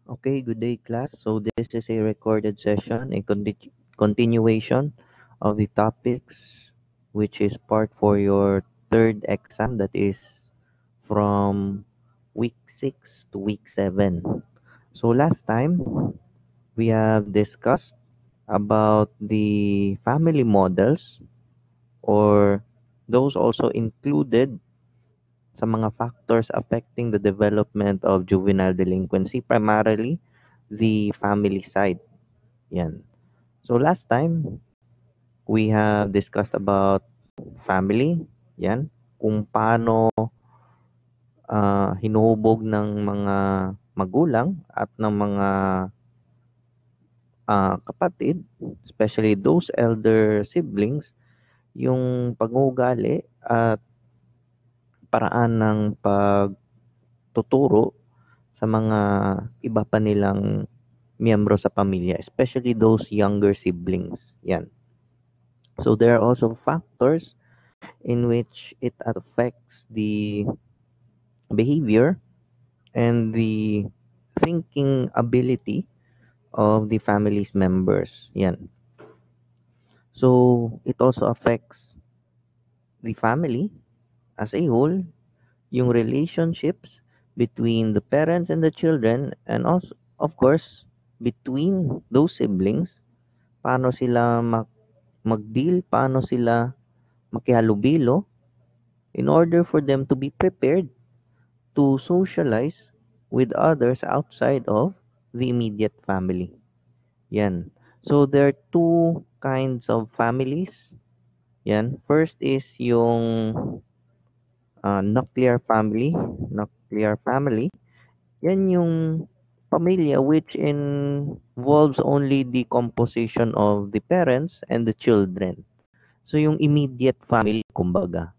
Okay, good day, class. So this is a recorded session, a continuation of the topics, which is part for your third exam, that is from week 6 to week 7. So last time, we have discussed about the family models, or those also included sa mga factors affecting the development of juvenile delinquency, primarily the family side. Yan. So last time, we have discussed about family. Yan. Kung paano hinuhubog ng mga magulang at ng mga kapatid, especially those elder siblings, yung pag-uugali at paraan ng pagtuturo sa mga iba pa nilang miyembro sa pamilya, especially those younger siblings. Yan. So there are also factors in which it affects the behavior and the thinking ability of the family's members. Yan. So it also affects the family as a whole, yung relationships between the parents and the children, and also, of course, between those siblings, paano sila mag-deal, paano sila makihalubilo in order for them to be prepared to socialize with others outside of the immediate family. Yan. So there are two kinds of families. Yan. First is yung nuclear family. Nuclear family. Yan yung pamilya which involves only the composition of the parents and the children. So yung immediate family, kumbaga.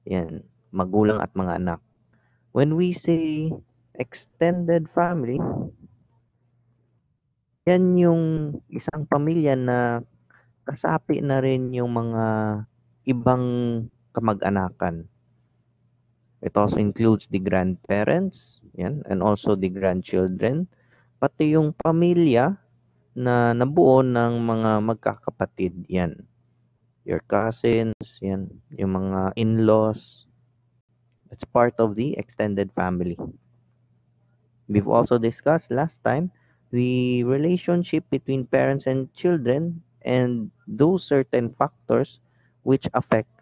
Yan. Magulang at mga anak. When we say extended family, yan yung isang pamilya na kasapi na rin yung mga ibang kamag-anakan. It also includes the grandparents, yan, and also the grandchildren, pati yung pamilya na nabuo ng mga magkakapatid, yan. Your cousins, yan, yung mga in-laws, it's part of the extended family. We've also discussed last time the relationship between parents and children and those certain factors which affect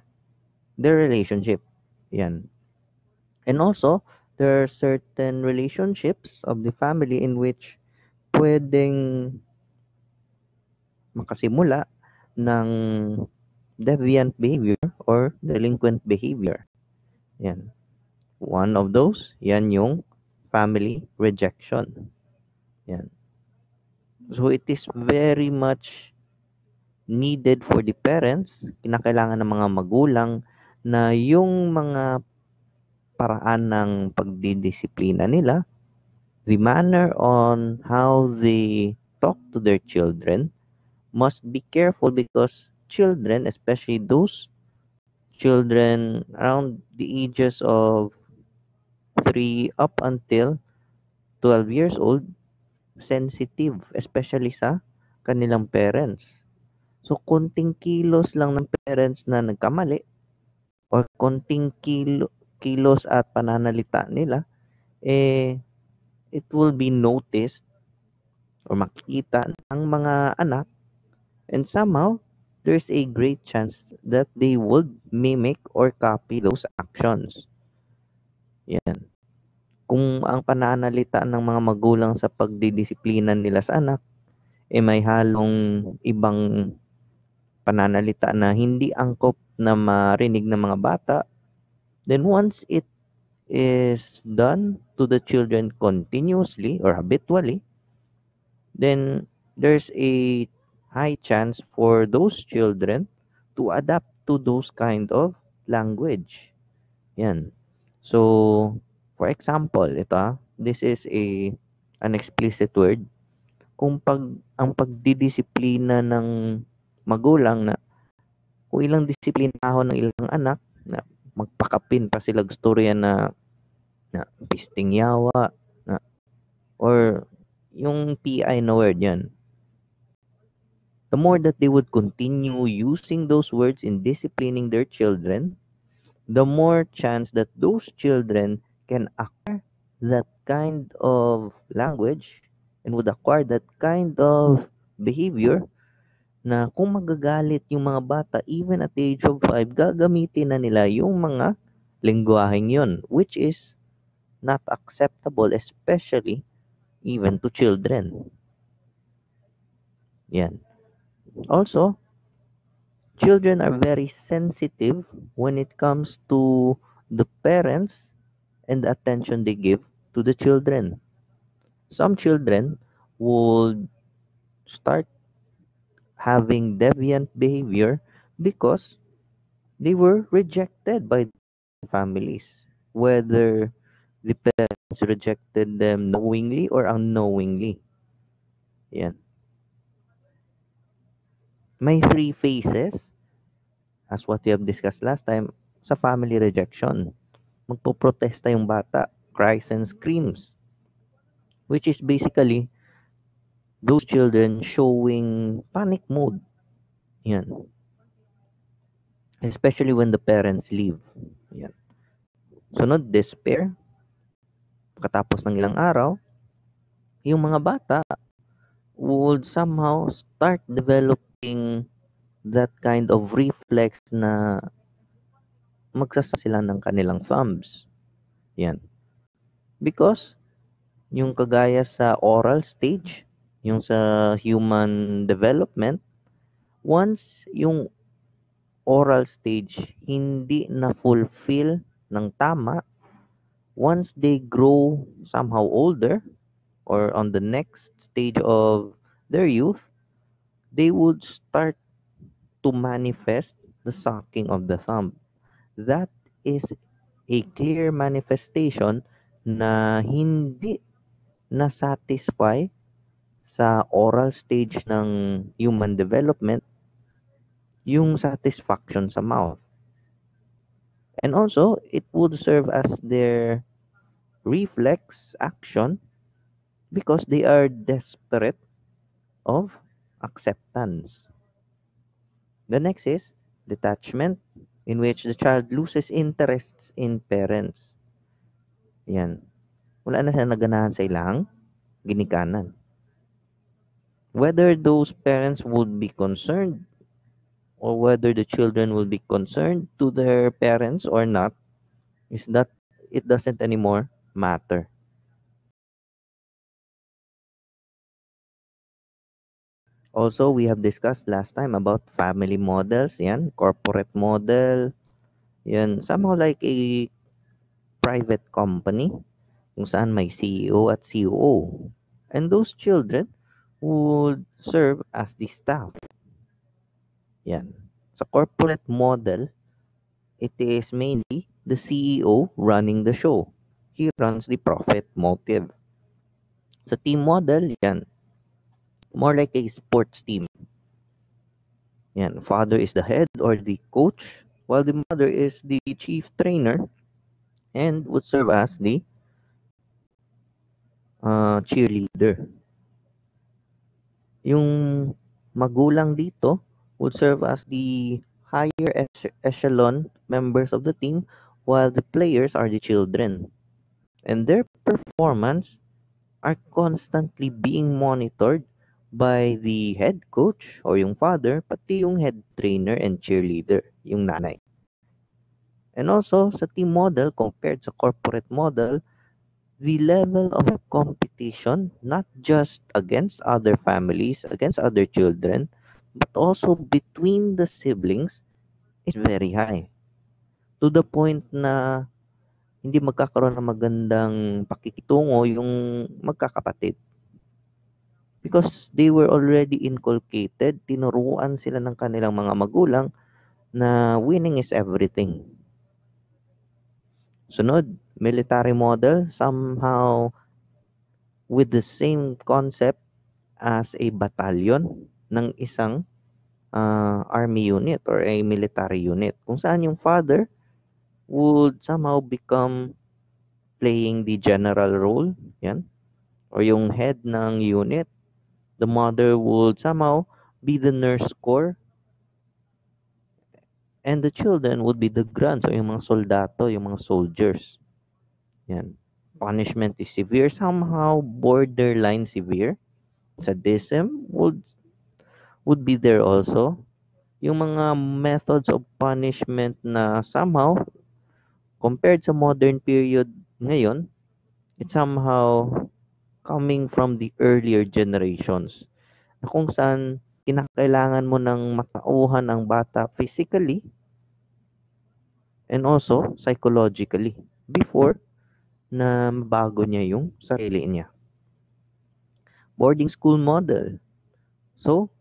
their relationship. Yan. And also, there are certain relationships of the family in which pwedeng makasimula ng deviant behavior or delinquent behavior. Yan. One of those, yan yung family rejection. Yan. So it is very much needed for the parents, kinakailangan ng mga magulang na yung mga paraan ng pagdidisiplina nila, the manner on how they talk to their children must be careful, because children, especially those children around the ages of 3 up until 12 years old, sensitive, especially sa kanilang parents. So, konting kilos lang ng parents na nagkamali, or konting kilos at pananalita nila, it will be noticed or makikita ng mga anak, and somehow, there's a great chance that they would mimic or copy those actions. Yan. Kung ang pananalita ng mga magulang sa pagdidisiplina nila sa anak, may halong ibang pananalita na hindi angkop na marinig ng mga bata, then once it is done to the children continuously or habitually, then there's a high chance for those children to adapt to those kind of language. Yan. So, for example, this is an explicit word. Kung ang pagdidisiplina ng magulang, na kung ilang disiplinahon ng ilang anak, na magpakapin pa sila, gusto riyan na pisting yawa, na, or yung PI na word yan, the more that they would continue using those words in disciplining their children, the more chance that those children can acquire that kind of language and would acquire that kind of behavior na kung magagalit yung mga bata even at the age of 5, gagamitin na nila yung mga lengguwaheng yun, which is not acceptable, especially even to children. Yan. Also, children are very sensitive when it comes to the parents and the attention they give to the children. Some children would start having deviant behavior because they were rejected by families, whether the parents rejected them knowingly or unknowingly. Yan. May three phases, as what we have discussed last time, sa family rejection. Magpoprotesta yung bata, cries and screams, which is basically those children showing panic mode. Yan. Especially when the parents leave. Yan. Sunod, despair. Katapos ng ilang araw, yung mga bata would somehow start developing that kind of reflex na magsasa sila ng kanilang thumbs. Yan. Because yung kagaya sa oral stage, yung sa human development, once yung oral stage hindi na fulfill ng tama, once they grow somehow older or on the next stage of their youth, they would start to manifest the sucking of the thumb. That is a clear manifestation na hindi na-satisfy sa oral stage ng human development yung satisfaction sa mouth. And also, it would serve as their reflex action because they are desperate of acceptance. The next is detachment, in which the child loses interests in parents. Yan. Wala na siya naganahan sa ilang ginikanan. Whether those parents would be concerned or whether the children will be concerned to their parents or not, is that it doesn't anymore matter. Also, we have discussed last time about family models, yan, corporate model, yan, somehow like a private company kung saan may CEO at COO. And those children would serve as the staff. Yan. Sa corporate model, it is mainly the CEO running the show. He runs the profit motive. Sa team model, yan, more like a sports team. Yan, father is the head or the coach, while the mother is the chief trainer and would serve as the cheerleader. Yung magulang dito would serve as the higher echelon members of the team, while the players are the children. And their performance are constantly being monitored by the head coach or yung father, pati yung head trainer and cheerleader, yung nanay. And also, sa team model compared sa corporate model, the level of competition, not just against other families, against other children, but also between the siblings, is very high. To the point na hindi magkakaroon ng magandang pakikitungo yung magkakapatid. Because they were already inculcated, tinuruan sila ng kanilang mga magulang na winning is everything. Sunod, military model, somehow with the same concept as a battalion ng isang army unit or a military unit. Kung saan yung father would somehow become playing the general role, yan, or yung head ng unit. The mother would somehow be the nurse corps, and the children would be the grunts, o yung mga soldato, yung mga soldiers. Yan. Punishment is severe, somehow borderline severe. Sadism would be there also. Yung mga methods of punishment na somehow, compared sa modern period ngayon, it's somehow coming from the earlier generations. Na kung saan kinakailangan mo ng matauhan ang bata physically and also psychologically before na mabago niya yung sarili niya. Boarding school model. So,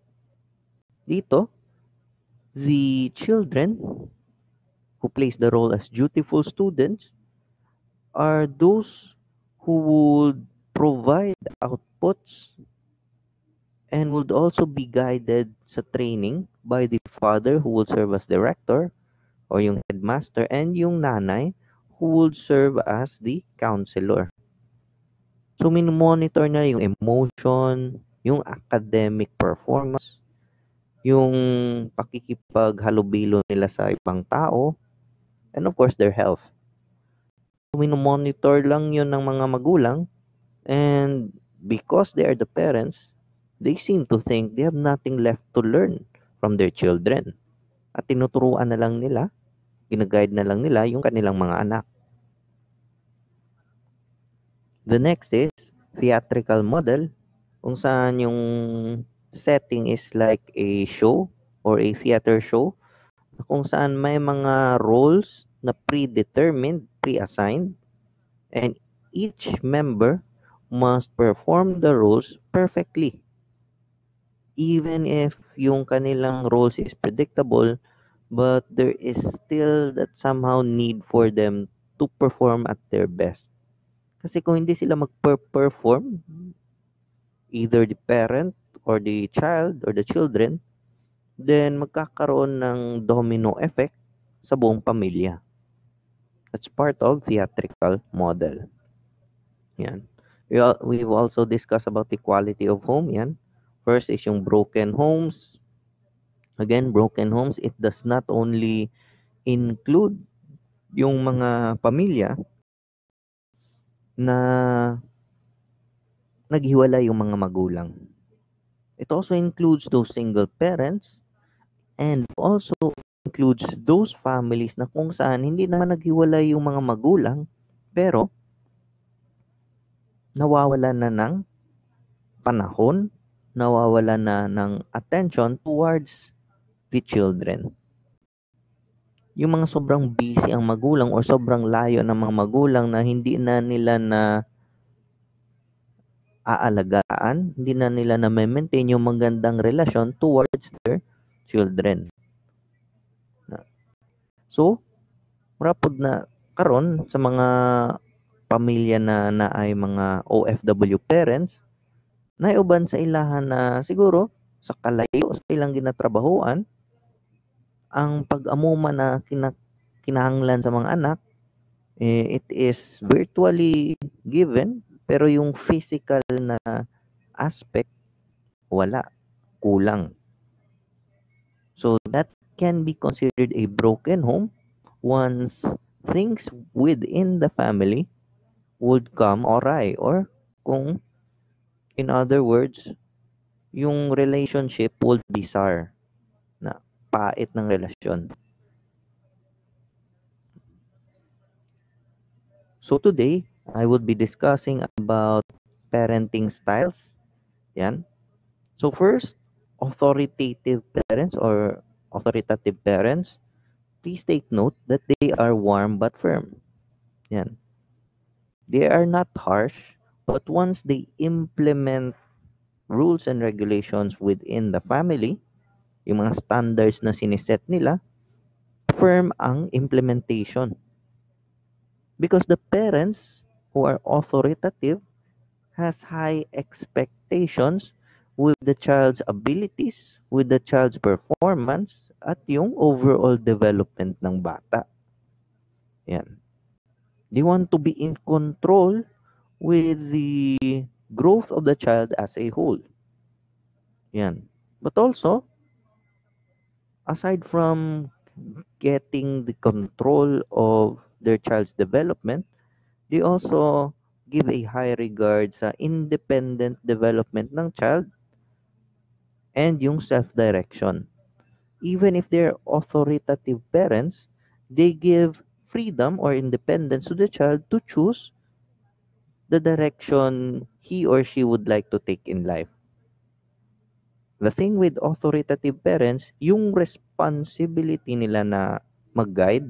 dito, the children who plays the role as dutiful students are those who would provide outputs and would also be guided sa training by the father who will serve as director or yung headmaster, and yung nanay who would serve as the counselor. So, monitor na yung emotion, yung academic performance, yung pakikipaghalubilo nila sa ibang tao, and of course, their health. So, monitor lang yun ng mga magulang, and because they are the parents, they seem to think they have nothing left to learn from their children. At tinuturuan na lang nila, ginaguide na lang nila yung kanilang mga anak. The next is theatrical model, kung saan yung setting is like a show or a theater show, kung saan may mga roles na predetermined, pre-assigned, and each member must perform the roles perfectly. Even if yung kanilang roles is predictable, but there is still that somehow need for them to perform at their best. Kasi kung hindi sila mag-perform, either the parent or the child or the children, then magkakaroon ng domino effect sa buong pamilya. That's part of theatrical model. Yan. We've also discussed about the quality of home. Yan. First is yung broken homes. Again, broken homes, it does not only include yung mga pamilya na naghiwalay yung mga magulang. It also includes those single parents and also includes those families na kung saan hindi naman naghiwalay yung mga magulang pero nawawalan na ng panahon, nawawalan na ng attention towards the children. Yung mga sobrang busy ang magulang or sobrang layo ng mga magulang na hindi na nila na aalagaan, hindi na nila na maintain yung magandang relasyon towards their children. So, rapod na karon sa mga pamilya na ay mga OFW parents, naiuban sa ilahan na siguro sa kalayo sa ilang ginatrabahuan, ang pag-amuma na kinahanglan sa mga anak, it is virtually given, pero yung physical na aspect, wala, kulang. So that can be considered a broken home once things within the family would come awry, or kung in other words, yung relationship would be sour, na pait ng relasyon. So today, I would be discussing about parenting styles. Yan. So first, authoritative parents or authoritative parents, please take note that they are warm but firm. Yan. They are not harsh, but once they implement rules and regulations within the family, yung mga standards na siniset nila, firm ang implementation. Because the parents who are authoritative has high expectations with the child's abilities, with the child's performance, at yung overall development ng bata. Yan. They want to be in control with the growth of the child as a whole. Yan. But also, aside from getting the control of their child's development, they also give a high regard sa independent development ng child and yung self-direction. Even if they're authoritative parents, they give freedom or independence to the child to choose the direction he or she would like to take in life. The thing with authoritative parents, yung responsibility nila na mag-guide,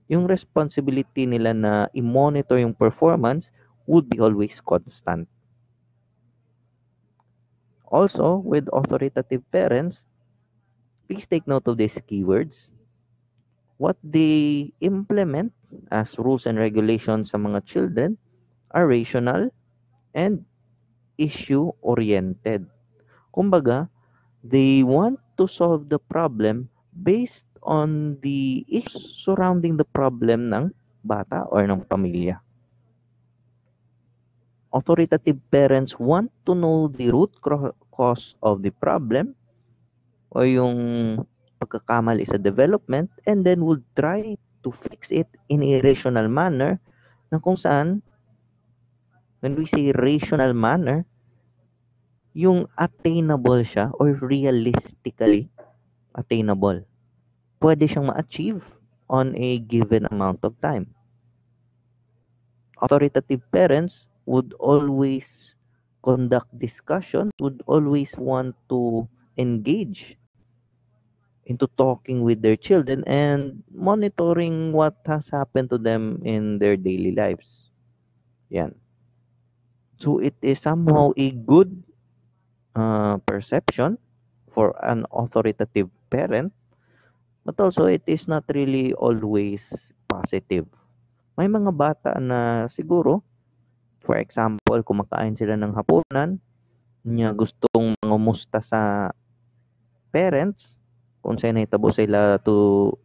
yung responsibility nila na i-monitor yung performance would be always constant. Also, with authoritative parents, please take note of these keywords. What they implement as rules and regulations sa mga children are rational and issue-oriented. Kumbaga, they want to solve the problem based on the issues surrounding the problem ng bata or ng pamilya. Authoritative parents want to know the cause of the problem o yung pagkakamali sa development and then would try to fix it in a rational manner na kung saan, when we say rational manner, yung attainable siya or realistically attainable. Pwede siyang ma-achieve on a given amount of time. Authoritative parents would always conduct discussions, would always want to engage into talking with their children and monitoring what has happened to them in their daily lives. Yan. So it is somehow a good perception for an authoritative parent, but also it is not really always positive. May mga bata na siguro, for example, kumakain sila ng hapunan, niya gustong mangumusta sa parents, kung saan nahitabo sila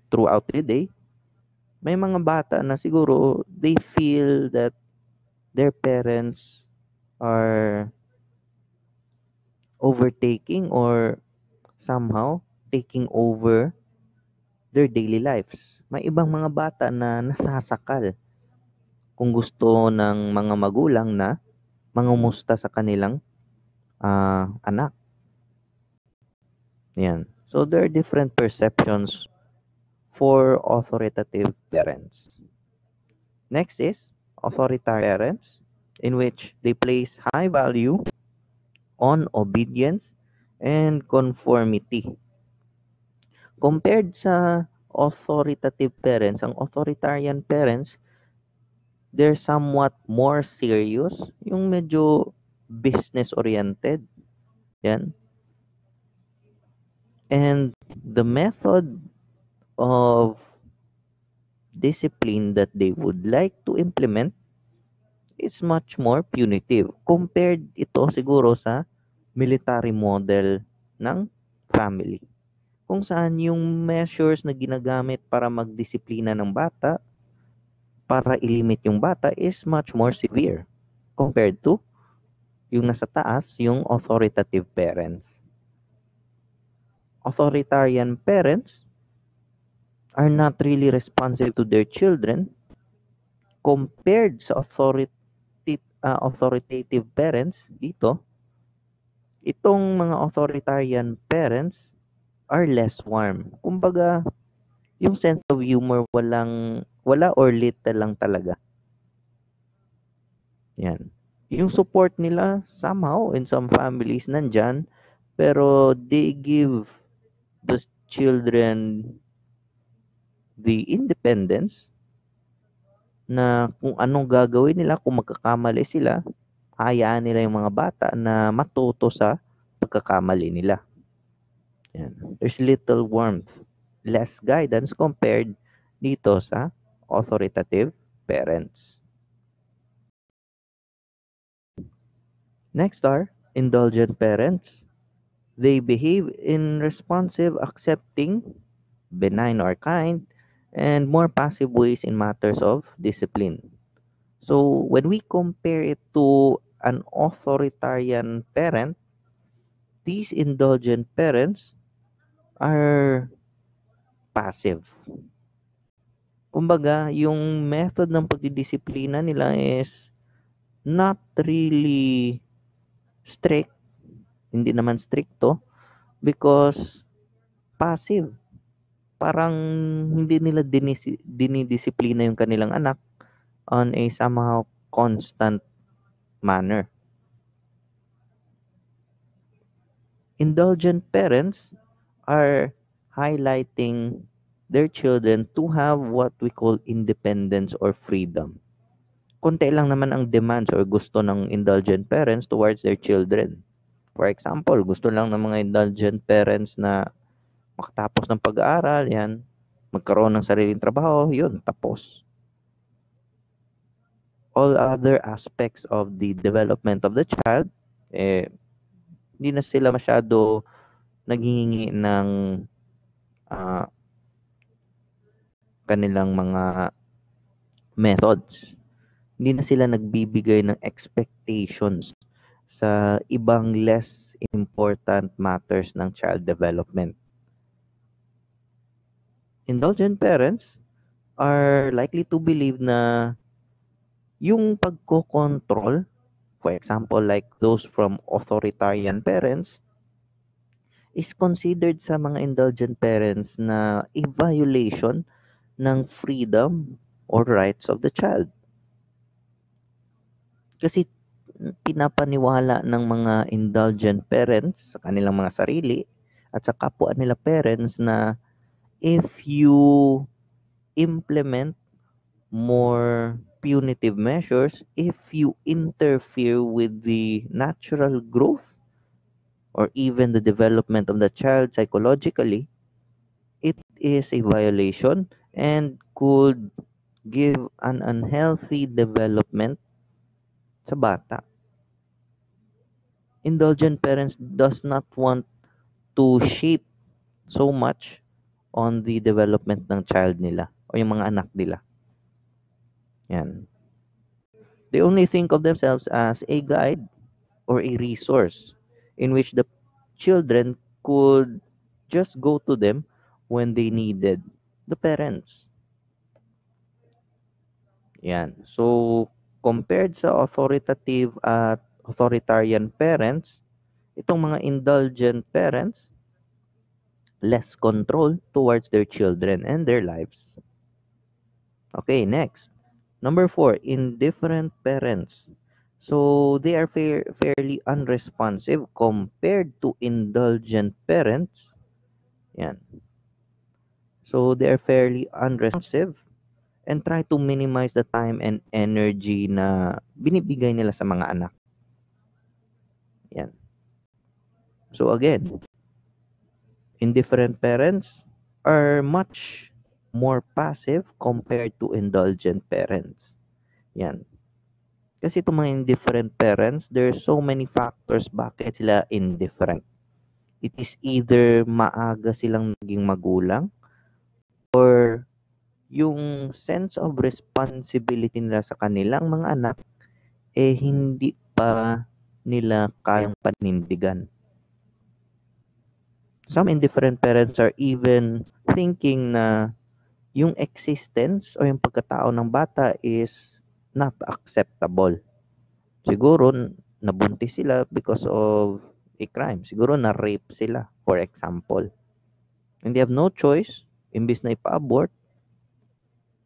throughout the day. May mga bata na siguro they feel that their parents are overtaking or somehow taking over their daily lives. May ibang mga bata na nasasakal kung gusto ng mga magulang na mangumusta sa kanilang anak. Yan. So there are different perceptions for authoritative parents. Next is authoritarian parents, in which they place high value on obedience and conformity. Compared sa authoritative parents, ang authoritarian parents, they're somewhat more serious, yung medyo business-oriented. Yan. And the method of discipline that they would like to implement is much more punitive. Compared ito siguro sa military model ng family. Kung saan yung measures na ginagamit para magdisiplina ng bata, para ilimit yung bata is much more severe compared to yung nasa taas, yung authoritative parents. Authoritarian parents are not really responsive to their children compared sa authoritative parents dito. Itong mga authoritarian parents are less warm. Kumbaga, yung sense of humor wala or little lang talaga. Yan. Yung support nila somehow in some families nandyan, pero they give the children the independence na kung anong gagawin nila, kung magkakamali sila, hayaan nila yung mga bata na matuto sa pagkakamali nila. Yan. There's little warmth, less guidance compared dito sa authoritative parents. Next are indulgent parents. They behave in responsive, accepting, benign or kind, and more passive ways in matters of discipline. So when we compare it to an authoritarian parent, these indulgent parents are passive. Kumbaga, yung method ng pagdidisiplina nila is not really strict, hindi naman stricto, because passive. Parang hindi nila dinidisiplina yung kanilang anak on a somehow constant manner. Indulgent parents are highlighting their children to have what we call independence or freedom. Konti lang naman ang demands or gusto ng indulgent parents towards their children. For example, gusto lang ng mga indulgent parents na makatapos ng pag-aaral, yan, magkaroon ng sariling trabaho, yun, tapos. All other aspects of the development of the child, hindi na sila masyado naghihingi ng ah, kanilang mga methods. Hindi na sila nagbibigay ng expectations sa ibang less important matters ng child development. Indulgent parents are likely to believe na yung pagkokontrol, for example, like those from authoritarian parents, is considered sa mga indulgent parents na a violation ng freedom or rights of the child. Kasi pinapaniwala ng mga indulgent parents sa kanilang mga sarili at sa kapwa nila parents na if you implement more punitive measures, if you interfere with the natural growth or even the development of the child psychologically, it is a violation and could give an unhealthy development sa bata. Indulgent parents does not want to shape so much on the development ng child nila o yung mga anak nila. Yan. They only think of themselves as a guide or a resource in which the children could just go to them when they needed the parents. Yan. So, compared sa authoritative at authoritarian parents, itong mga indulgent parents, less control towards their children and their lives. Okay, next. Number 4, indifferent parents. So, they are fairly unresponsive compared to indulgent parents. Yan. So, they are fairly unresponsive and try to minimize the time and energy na binibigay nila sa mga anak. Yan. So, again, indifferent parents are much more passive compared to indulgent parents. Yan. Kasi itong mga indifferent parents, there are so many factors bakit sila indifferent. It is either maaga silang naging magulang or yung sense of responsibility nila sa kanilang mga anak hindi pa nila kayang panindigan. Some indifferent parents are even thinking na yung existence o yung pagkatao ng bata is not acceptable. Siguro, nabuntis sila because of a crime. Siguro, na-rape sila, for example. And they have no choice, imbis na ipa-abort,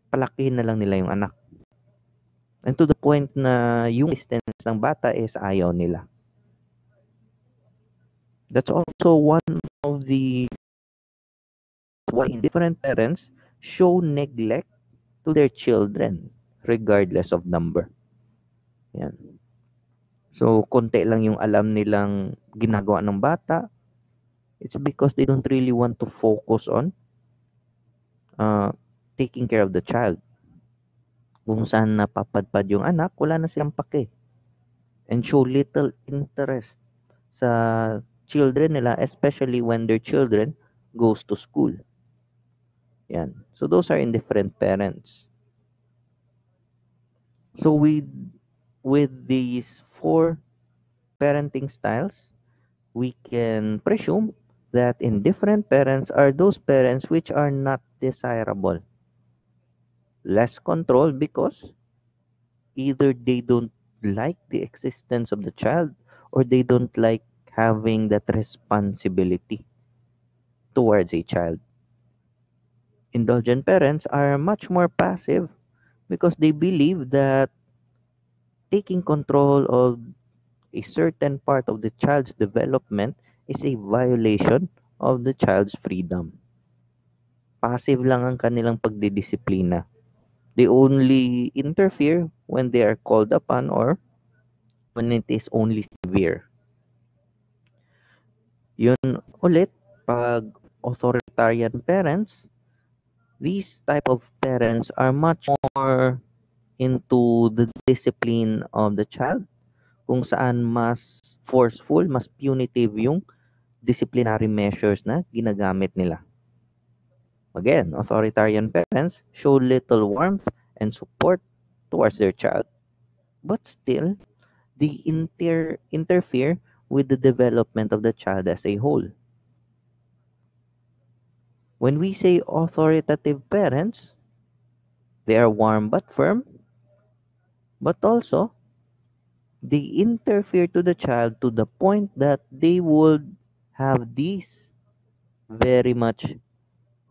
palakihin na lang nila yung anak. And to the point na yung existence ng bata is ayaw nila. That's also one of the why different parents show neglect to their children regardless of number. Yan. So, konti lang yung alam nilang ginagawa ng bata. It's because they don't really want to focus on taking care of the child. Kung saan napapadpad yung anak, wala na silang pake. And show little interest sa children nila, especially when their children goes to school. Yan. So, those are indifferent parents. So, with these for parenting styles, we can presume that indifferent parents are those parents which are not desirable. Less control because either they don't like the existence of the child or they don't like having that responsibility towards a child. Indulgent parents are much more passive because they believe that taking control of a certain part of the child's development is a violation of the child's freedom. Passive lang ang kanilang pagdidisiplina. They only interfere when they are called upon or when it is only severe. Yun ulit, pag authoritarian parents, these type of parents are much more into the discipline of the child, kung saan mas forceful, mas punitive yung disciplinary measures na ginagamit nila. Again, authoritarian parents show little warmth and support towards their child, but still, they interfere with the development of the child as a whole. When we say authoritative parents, they are warm but firm, but also they interfere to the child to the point that they would have these very much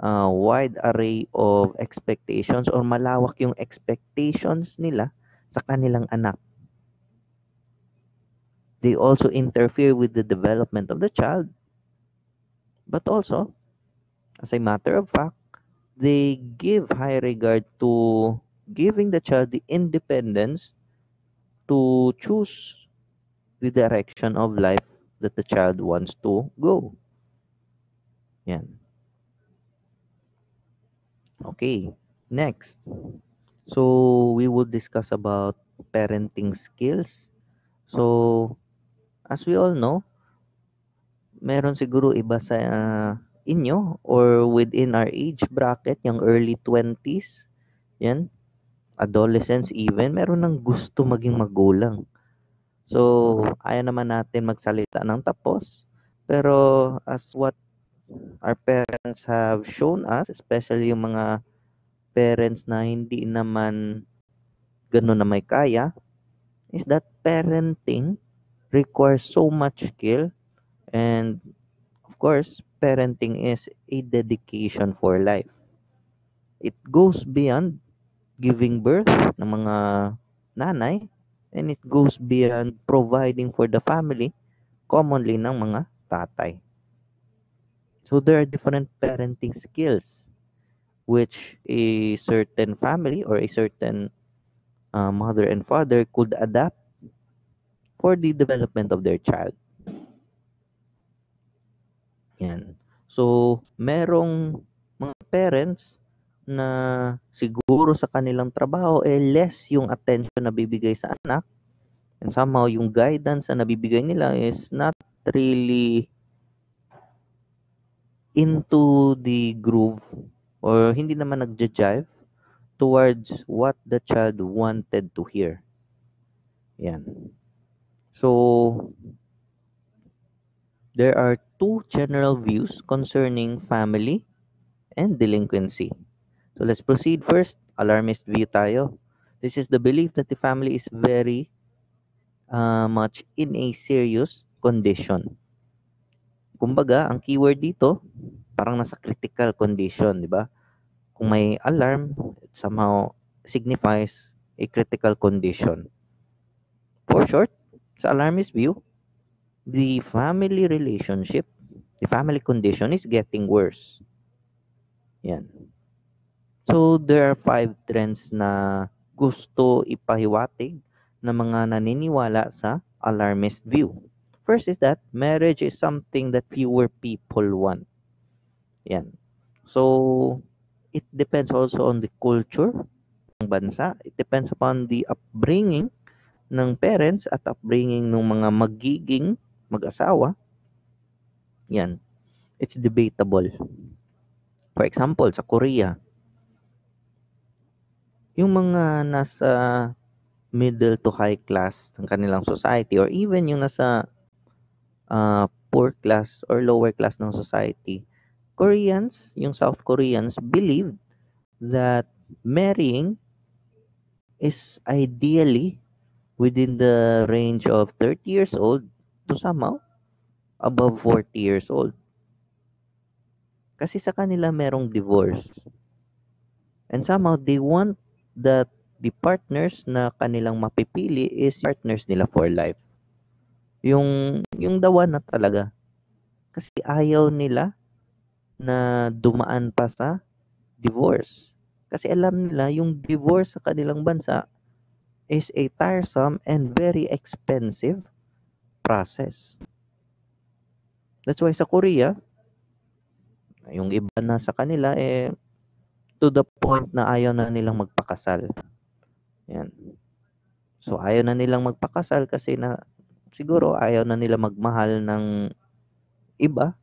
wide array of expectations or malawak yung expectations nila sa kanilang anak. They also interfere with the development of the child, but also, as a matter of fact, they give high regard to giving the child the independence to choose the direction of life that the child wants to go. Yan. Okay. Next. So, we will discuss about parenting skills. So, as we all know, meron siguro iba sa inyo or within our age bracket, yung early 20s, yan, adolescents even, meron ng gusto maging magulang. So, ayaw naman natin magsalita ng tapos. Pero as what our parents have shown us, especially yung mga parents na hindi naman gano'n na may kaya, is that parenting requires so much skill, and of course, parenting is a dedication for life. It goes beyond giving birth ng mga nanay, and it goes beyond providing for the family, commonly ng mga tatay. So there are different parenting skills which a certain family or a certain mother and father could adapt for the development of their child. Yan. So, merong mga parents na siguro sa kanilang trabaho less yung attention na bibigay sa anak, and somehow yung guidance na nabibigay nila is not really into the groove or hindi naman nagja-jive towards what the child wanted to hear. Yan. So, there are two general views concerning family and delinquency. So let's proceed first. Alarmist view tayo. This is the belief that the family is very much in a serious condition. Kumbaga, ang keyword dito, parang nasa critical condition, di ba? Kung may alarm, it somehow signifies a critical condition. For short, sa alarmist view, the family relationship, the family condition is getting worse. Yan. So, there are 5 trends na gusto ipahiwatig ng mga naniniwala sa alarmist view. First is that marriage is something that fewer people want. Yan. So, it depends also on the culture ng bansa. It depends upon the upbringing ng parents at upbringing ng mga magiging mag-asawa. Yan. It's debatable. For example, sa Korea, yung mga nasa middle to high class ng kanilang society or even yung nasa poor class or lower class ng society, Koreans, yung South Koreans, believe that marrying is ideally within the range of 30 years old to somehow above 40 years old. Kasi sa kanila merong divorce. And somehow they want that the partners na kanilang mapipili is partners nila for life. Yung the one na talaga. Kasi ayaw nila na dumaan pa sa divorce. Kasi alam nila yung divorce sa kanilang bansa is a tiresome and very expensive process. That's why sa Korea, yung iba na sa kanila to the point na ayaw na nilang magpakasal. Yan. So ayaw na nilang magpakasal kasi na siguro ayaw na nila magmahal ng iba.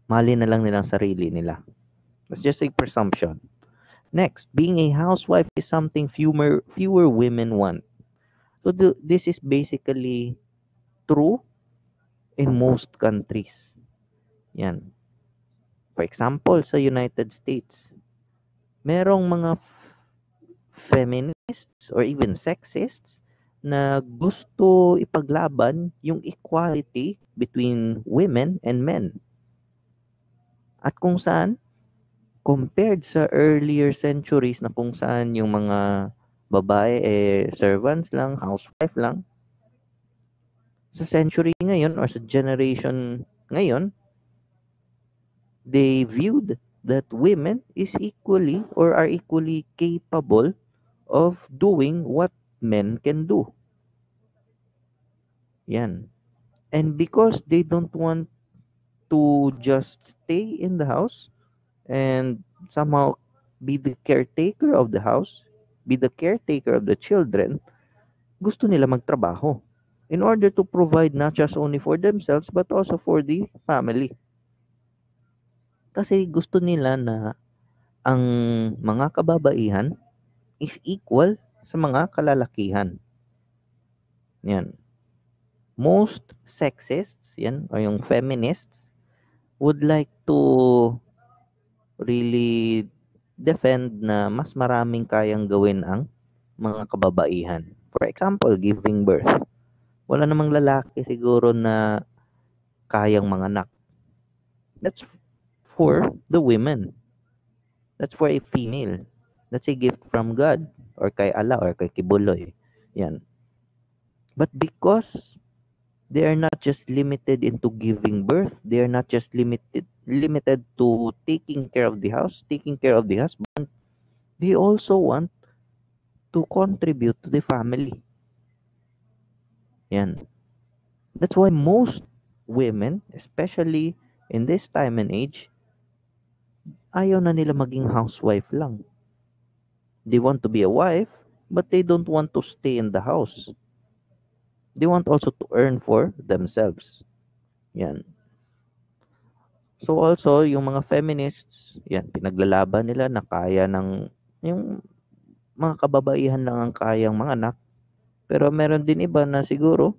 Mahalin na lang nilang sarili nila. That's just a presumption. Next, being a housewife is something fewer women want. So this is basically true in most countries. Yan. For example, sa United States, merong mga feminists or even sexists na gusto ipaglaban yung equality between women and men. At kung saan, compared sa earlier centuries na kung saan yung mga babae servants lang, housewife lang, sa century ngayon or sa generation ngayon, they viewed that women is equally or are equally capable of doing what men can do. Yan. And because they don't want to just stay in the house and somehow be the caretaker of the house, be the caretaker of the children, gusto nila magtrabaho in order to provide not just only for themselves but also for the family. Kasi gusto nila na ang mga kababaihan is equal sa mga kalalakihan. Yan. Most sexists, yan, o yung feminists, would like to really defend na mas maraming kayang gawin ang mga kababaihan. For example, giving birth. Wala namang lalaki siguro na kayang manganak. That's for the women. That's for a female. That's a gift from God or kay Allah or kay Kibuloy. Yan. But because they are not just limited into giving birth, they are not just limited to taking care of the house, taking care of the husband, they also want to contribute to the family. Yan. That's why most women, especially in this time and age, ayaw na nila maging housewife lang. They want to be a wife, but they don't want to stay in the house. They want also to earn for themselves. Yan. So also, yung mga feminists, yan, pinaglalaban nila na kaya ng, yung mga kababaihan lang ang kayang mga anak. Pero meron din iba na siguro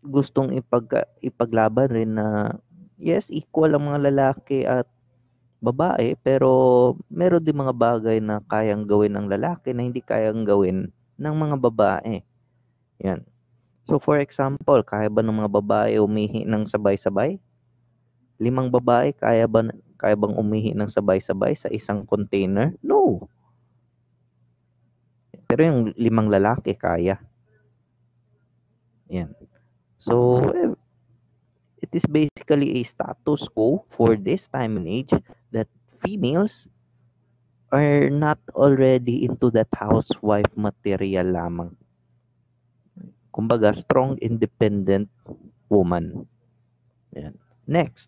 gustong ipaglaban rin na yes, equal ang mga lalaki at babae, pero meron din mga bagay na kayang gawin ng lalaki na hindi kayang gawin ng mga babae. Yan. So for example, kaya ba ng mga babae umihi ng sabay-sabay? 5 babae kaya bang umihi ng sabay-sabay sa isang container? No. Pero yung 5 lalaki kaya. Yan. So it is basically a status quo for this time and age that females are not already into that housewife material lamang. Kumbaga, strong, independent woman. Yan. Next,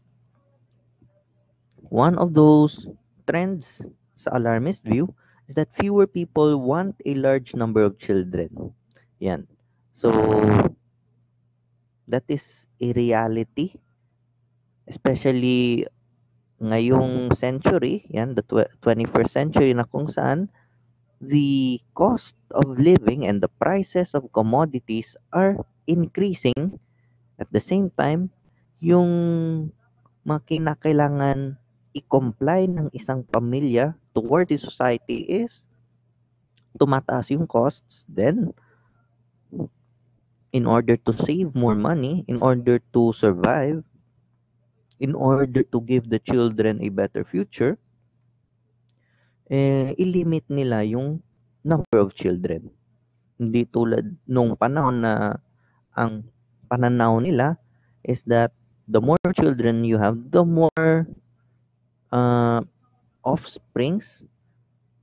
one of those trends sa alarmist view is that fewer people want a large number of children. Yan. So, that is a reality, especially ngayong century, yan, the 21st century na kung saan the cost of living and the prices of commodities are increasing. At the same time, yung mga kinakailangan i-comply ng isang pamilya toward the society is tumataas yung costs. Then, in order to save more money, in order to survive, in order to give the children a better future, ilimit nila yung number of children. Hindi tulad nung panahon na ang pananaw nila is that the more children you have, the more uh, offsprings,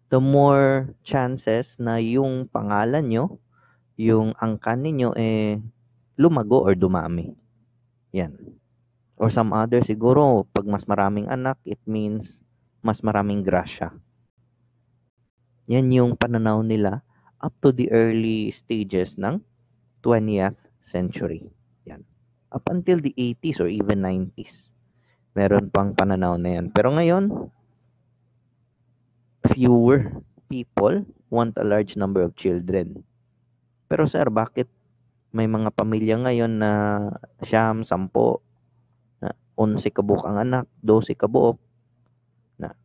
the more chances na yung pangalan nyo, yung angkan ninyo, lumago or dumami. Yan. Or some other siguro, pag mas maraming anak, it means mas maraming grasya. Yan yung pananaw nila up to the early stages ng 20th century. Yan. Up until the 80s or even 90s. Meron pang pananaw na yan. Pero ngayon, fewer people want a large number of children. Pero sir, bakit may mga pamilya ngayon na siyam, sampo, na 11 kabuok ang anak, 12 kabuok, na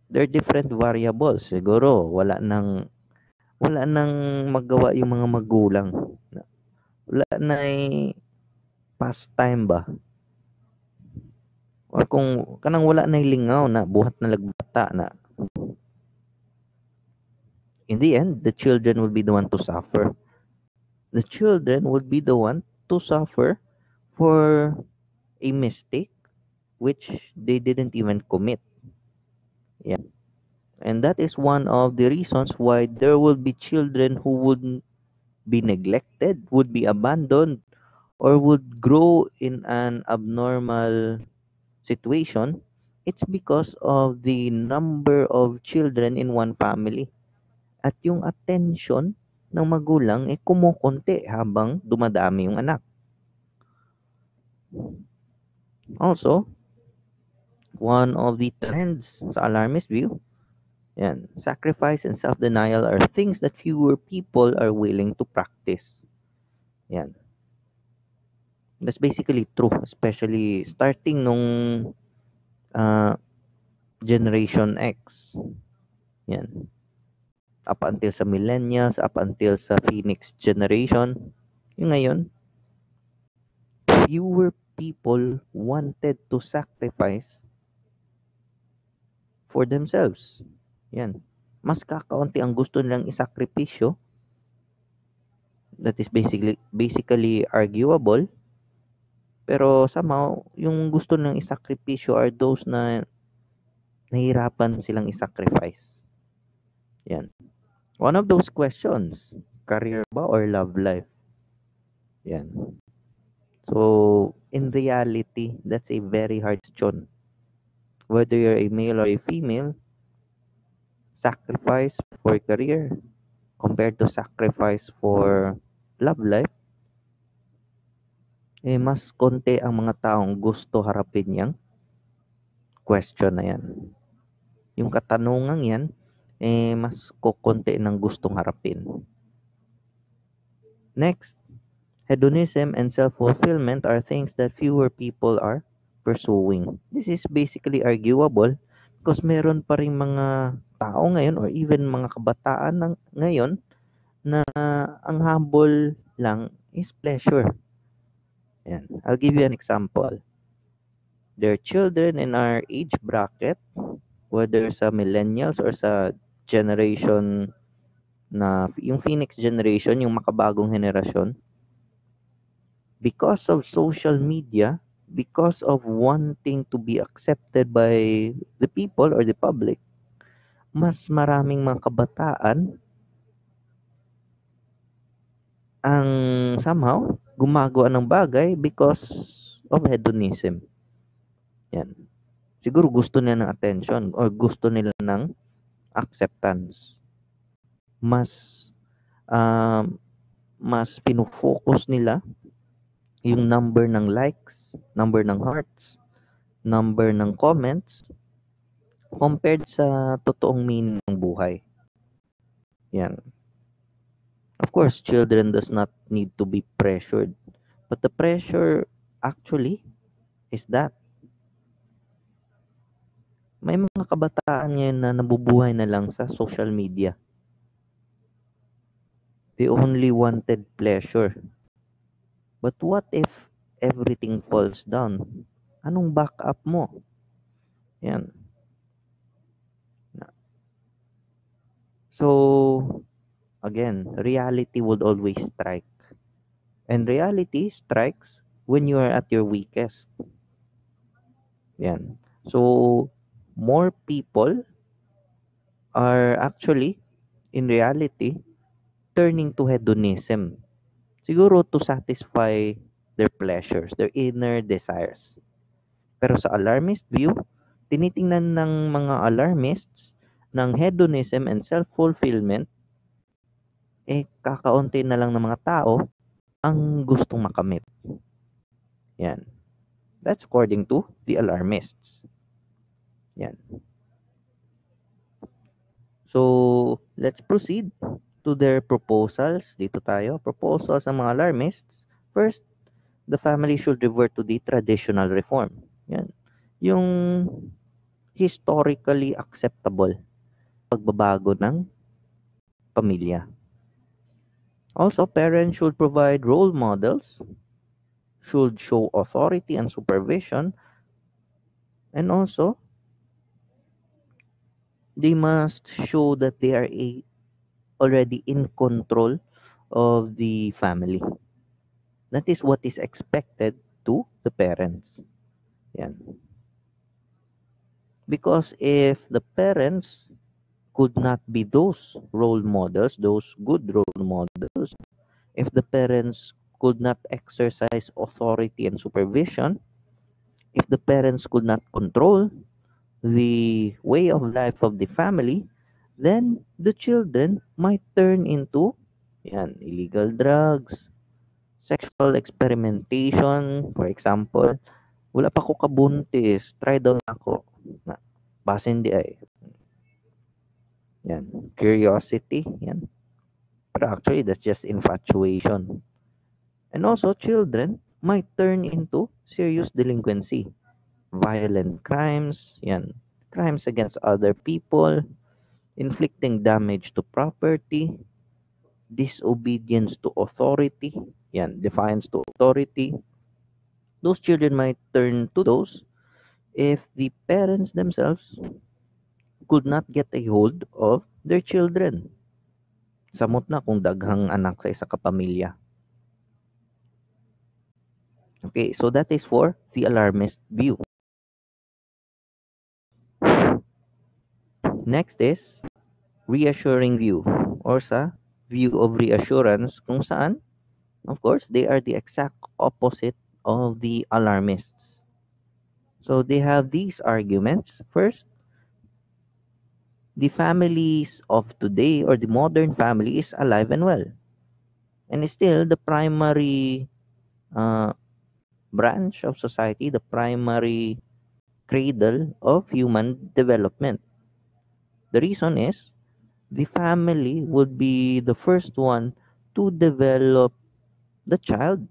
there are different variables. Siguro, wala nang magawa yung mga magulang. Wala na pastime ba? Or kung kanang wala na lingaw na buhat na lagbata na in the end, the children will be the one to suffer. The children would be the one to suffer for a mistake which they didn't even commit. Yeah. And that is one of the reasons why there will be children who would be neglected, would be abandoned, or would grow in an abnormal situation. It's because of the number of children in one family. At yung attention ng magulang kumukonti habang dumadami yung anak. Also, one of the trends sa alarmist view, yan, sacrifice and self-denial are things that fewer people are willing to practice. Yan. That's basically true, especially starting nung uh, Generation X. Yan. Up until sa millennials, up until sa Phoenix generation. Yung ngayon, fewer people wanted to sacrifice for themselves. Yan. Mas kakaunti ang gusto nilang isakripisyo. That is basically arguable. Pero somehow, yung gusto nilang isakripisyo are those na nahirapan silang isacrifice. Yan. One of those questions, career ba or love life? Yan. So, in reality, that's a very hard question. Whether you're a male or a female, sacrifice for career compared to sacrifice for love life, mas konti ang mga taong gusto harapin yang question na yan. Yung katanungang yan, mas kukonti ng gustong harapin. Next, hedonism and self-fulfillment are things that fewer people are pursuing. This is basically arguable because meron pa rin mga tao ngayon or even mga kabataan ngayon na ang habol lang is pleasure. Yan. I'll give you an example. There are children in our age bracket, whether sa millennials or sa generation na yung Phoenix generation, yung makabagong henerasyon, because of social media, because of wanting to be accepted by the people or the public, mas maraming mga kabataan ang somehow gumagawa ng bagay because of hedonism. Yan. Siguro gusto nila ng attention or gusto nila ng acceptance. Mas mas pinofocus nila yung number ng likes, number ng hearts, number ng comments compared sa totoong meaning ng buhay. Yan. Of course, children does not need to be pressured. But the pressure actually is that may mga kabataan ngayon na nabubuhay na lang sa social media. They only wanted pleasure. But what if everything falls down? Anong backup mo? Yan. So, again, reality would always strike. And reality strikes when you are at your weakest. Yan. So, more people are actually, in reality, turning to hedonism. Siguro to satisfy their pleasures, their inner desires. Pero sa alarmist view, tinitingnan ng mga alarmists ng hedonism and self-fulfillment, kakaunti na lang ng mga tao ang gustong makamit. Yan. That's according to the alarmists. Yan. So, let's proceed to their proposals. Dito tayo. Proposals ng mga alarmists. First, the family should revert to the traditional reform. Yan. Yung historically acceptable pagbabago ng pamilya. Also, parents should provide role models, should show authority and supervision, and also they must show that they are already in control of the family. That is what is expected to the parents. Yan. Because if the parents could not be those role models, those good role models, if the parents could not exercise authority and supervision, if the parents could not control the way of life of the family, then the children might turn into illegal drugs, sexual experimentation, for example. Wala pa ko kabuntis, try daw na ako. Na, base hindi ay. Yan, curiosity, yan. But actually, that's just infatuation. And also, children might turn into serious delinquency, violent crimes, crimes against other people, inflicting damage to property, disobedience to authority, defiance to authority. Those children might turn to those if the parents themselves could not get a hold of their children. Samot na kung daghang anak sa isa ka pamilya. Okay, so that is for the alarmist view. Next is reassuring view or sa view of reassurance kung saan, of course, they are the exact opposite of the alarmists. So they have these arguments. First, the families of today or the modern family is alive and well and is still the primary uh, branch of society, the primary cradle of human development. The reason is the family would be the first one to develop the child,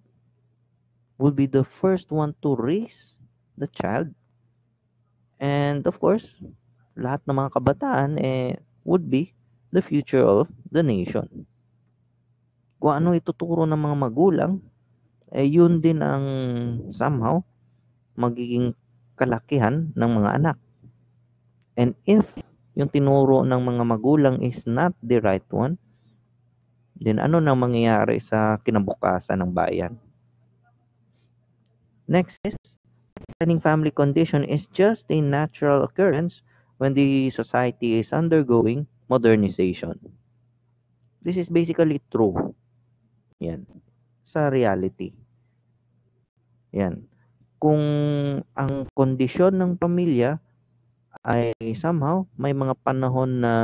would be the first one to raise the child. And of course, lahat ng mga kabataan would be the future of the nation. Kung ano ituturo ng mga magulang, yun din ang somehow magiging kalakihan ng mga anak. And if yung tinuro ng mga magulang is not the right one, then ano na mangyayari sa kinabukasan ng bayan? Next is, declining family condition is just a natural occurrence when the society is undergoing modernization. This is basically true. Yan. Sa reality. Yan. Kung ang kondisyon ng pamilya ay somehow may mga panahon na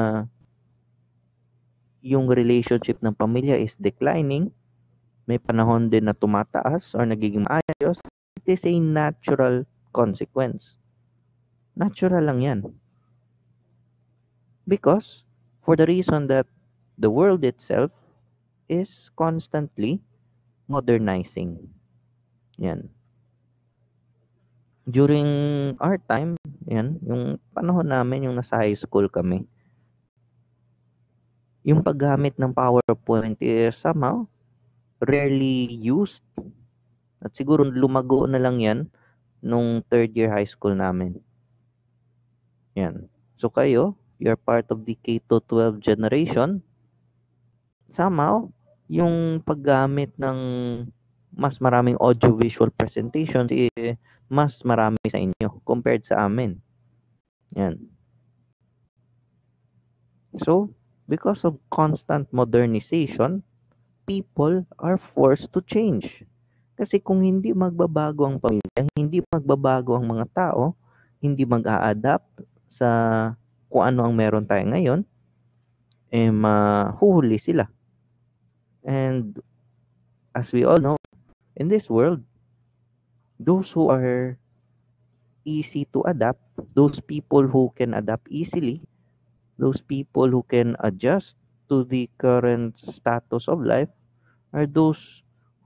yung relationship ng pamilya is declining, may panahon din na tumataas or nagiging maayos, it is a natural consequence. Natural lang yan. Because, for the reason that the world itself is constantly modernizing. Yan. During our time, yan, yung panahon namin, yung nasa high school kami, yung paggamit ng PowerPoint is somehow rarely used. At siguro lumago na lang yan nung third year high school namin. Yan. So kayo, you're part of the K to 12 generation. Somehow, yung paggamit ng mas maraming audiovisual presentations mas marami sa inyo compared sa amin. Yan. So, because of constant modernization, people are forced to change. Kasi kung hindi magbabago ang pamilya, hindi magbabago ang mga tao, hindi mag-a-adapt sa kung ano ang meron tayo ngayon, mahuhuli sila. And as we all know, in this world, those who are easy to adapt, those people who can adapt easily, those people who can adjust to the current status of life are those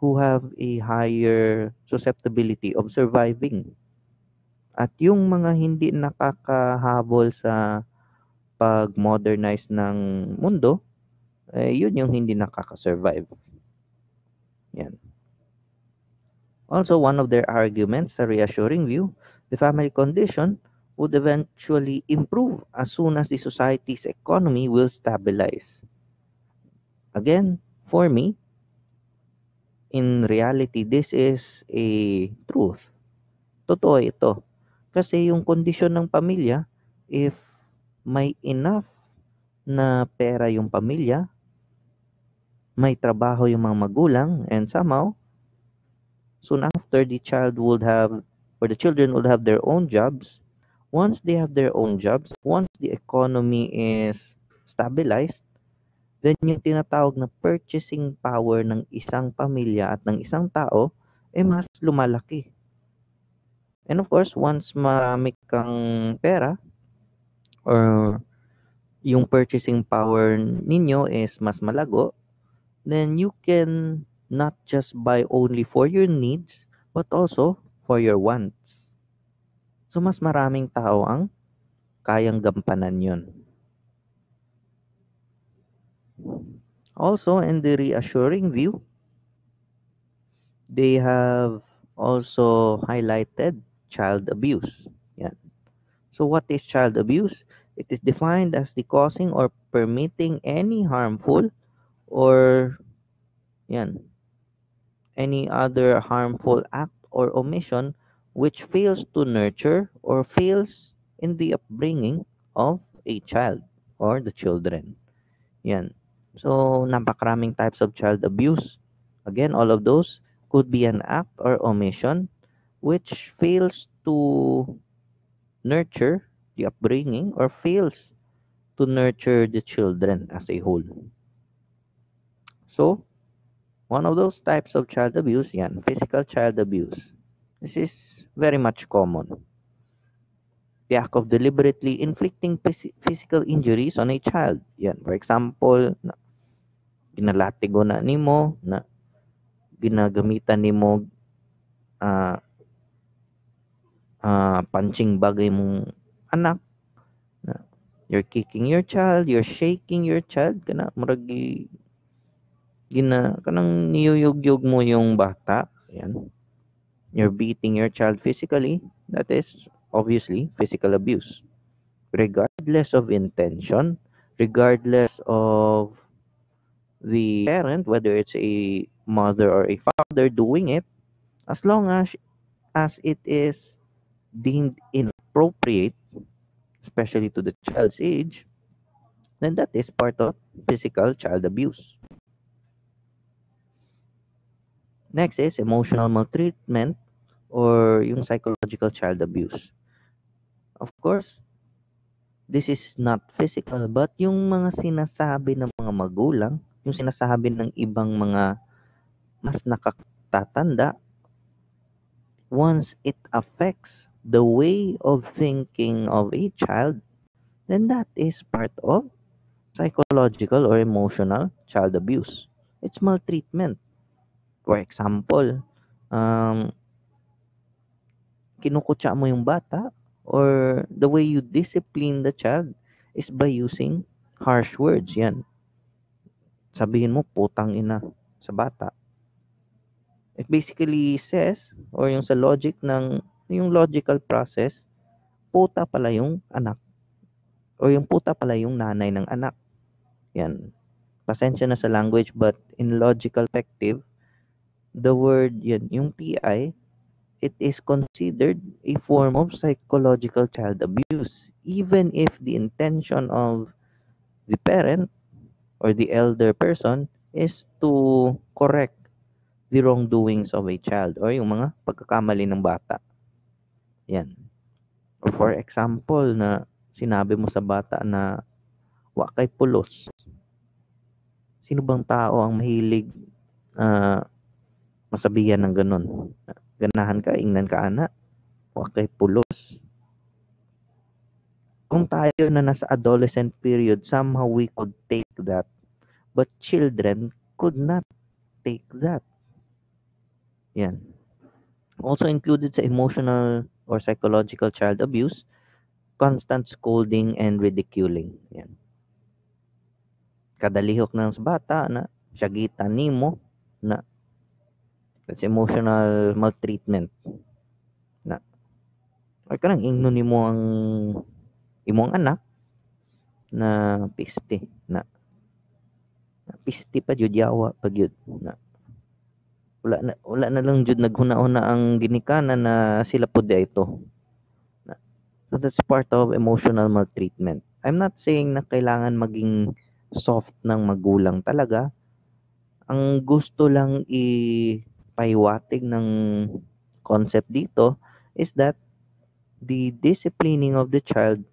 who have a higher susceptibility of surviving. At yung mga hindi nakakahabol sa pag-modernize ng mundo, yun yung hindi nakaka-survive. Yan. Also, one of their arguments, a reassuring view, the family condition would eventually improve as soon as the society's economy will stabilize. Again, for me, in reality, this is a truth. Totoo ito. Kasi yung kondisyon ng pamilya, if may enough na pera yung pamilya, may trabaho yung mga magulang, and somehow, soon after, the children would have their own jobs. Once they have their own jobs, once the economy is stabilized, then yung tinatawag na purchasing power ng isang pamilya at ng isang tao, mas lumalaki. And of course, once marami kang pera, or yung purchasing power ninyo is mas malago, then you can not just buy only for your needs, but also for your wants. So, mas maraming tao ang kayang gampanan yun. Also, in the reassuring view, they have also highlighted child abuse. Yan. So, what is child abuse? It is defined as the causing or permitting any harmful or yan, any other harmful act or omission which fails to nurture or fails in the upbringing of a child or the children. Yan. So, napakaraming types of child abuse. Again, all of those could be an act or omission which fails to nurture the upbringing or fails to nurture the children as a whole. So, one of those types of child abuse, yan, physical child abuse. This is very much common. The act of deliberately inflicting physical injuries on a child. Yan, for example, ginalatigo na nimo, na ginagamitan nimo ah punching bagay mong anak, na you're kicking your child, you're shaking your child, kana murag kanang niyuyug-yug mo yung bata. Yan. You're beating your child physically. That is obviously physical abuse. Regardless of intention, regardless of the parent, whether it's a mother or a father doing it, as long as it is deemed inappropriate, especially to the child's age, then that is part of physical child abuse. Next is emotional maltreatment or yung psychological child abuse. Of course, this is not physical, but yung mga sinasabi ng mga magulang, yung sinasabi ng ibang mga mas nakatatanda, once it affects the way of thinking of a child, then that is part of psychological or emotional child abuse. It's maltreatment. For example, um, kinukutya mo yung bata or the way you discipline the child is by using harsh words. Yan. Sabihin mo, putang ina sa bata. It basically says, or yung sa logic ng, yung logical process, puta pala yung anak. O yung puta pala yung nanay ng anak. Yan. Pasensya na sa language, but in logical perspective, the word, yan, yung PI, it is considered a form of psychological child abuse, even if the intention of the parent or the elder person is to correct the wrongdoings of a child or yung mga pagkakamali ng bata. Yan. Or for example, na sinabi mo sa bata na wa kay pulos. Sino bang tao ang mahilig ah, masabihan ng ganun? Ganahan ka, ingnan ka ana, wa kay pulos. Kung tayo na nasa adolescent period, somehow we could take that. But children could not take that. Yan. Also included sa emotional or psychological child abuse, constant scolding and ridiculing. Yan. Kadalihok ng sa bata na siyagitan nimo na that's emotional maltreatment na or kanang ingno nimo ang imong anak na piste na piste pa jud yawa pa jud na wala na lang jud naghuna-una ang ginikanan na sila pud ito. So that's part of emotional maltreatment. I'm not saying na kailangan maging soft ng magulang talaga. Ang gusto lang ipahiwatig ng concept dito is that the disciplining of the child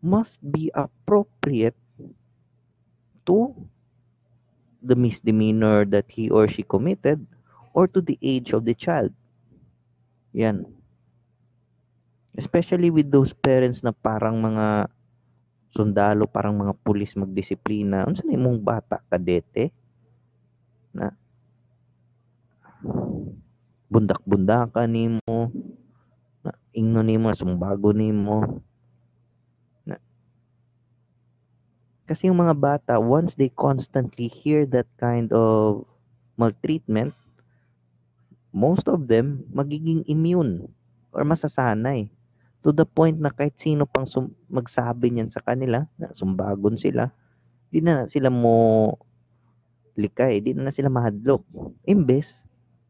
must be appropriate to the misdemeanor that he or she committed or to the age of the child. Yan. Especially with those parents na parang mga sundalo, parang mga pulis magdisiplina. Unsa na imong bata kadete na bundak-bundakan nimo, na ingno nimo, sumbago nimo. Na, kasi yung mga bata, once they constantly hear that kind of maltreatment, most of them magiging immune or masasanay to the point na kahit sino pang magsabi niyan sa kanila na sumbagon sila, di na sila mo likay, di na sila mahadlok. Imbes,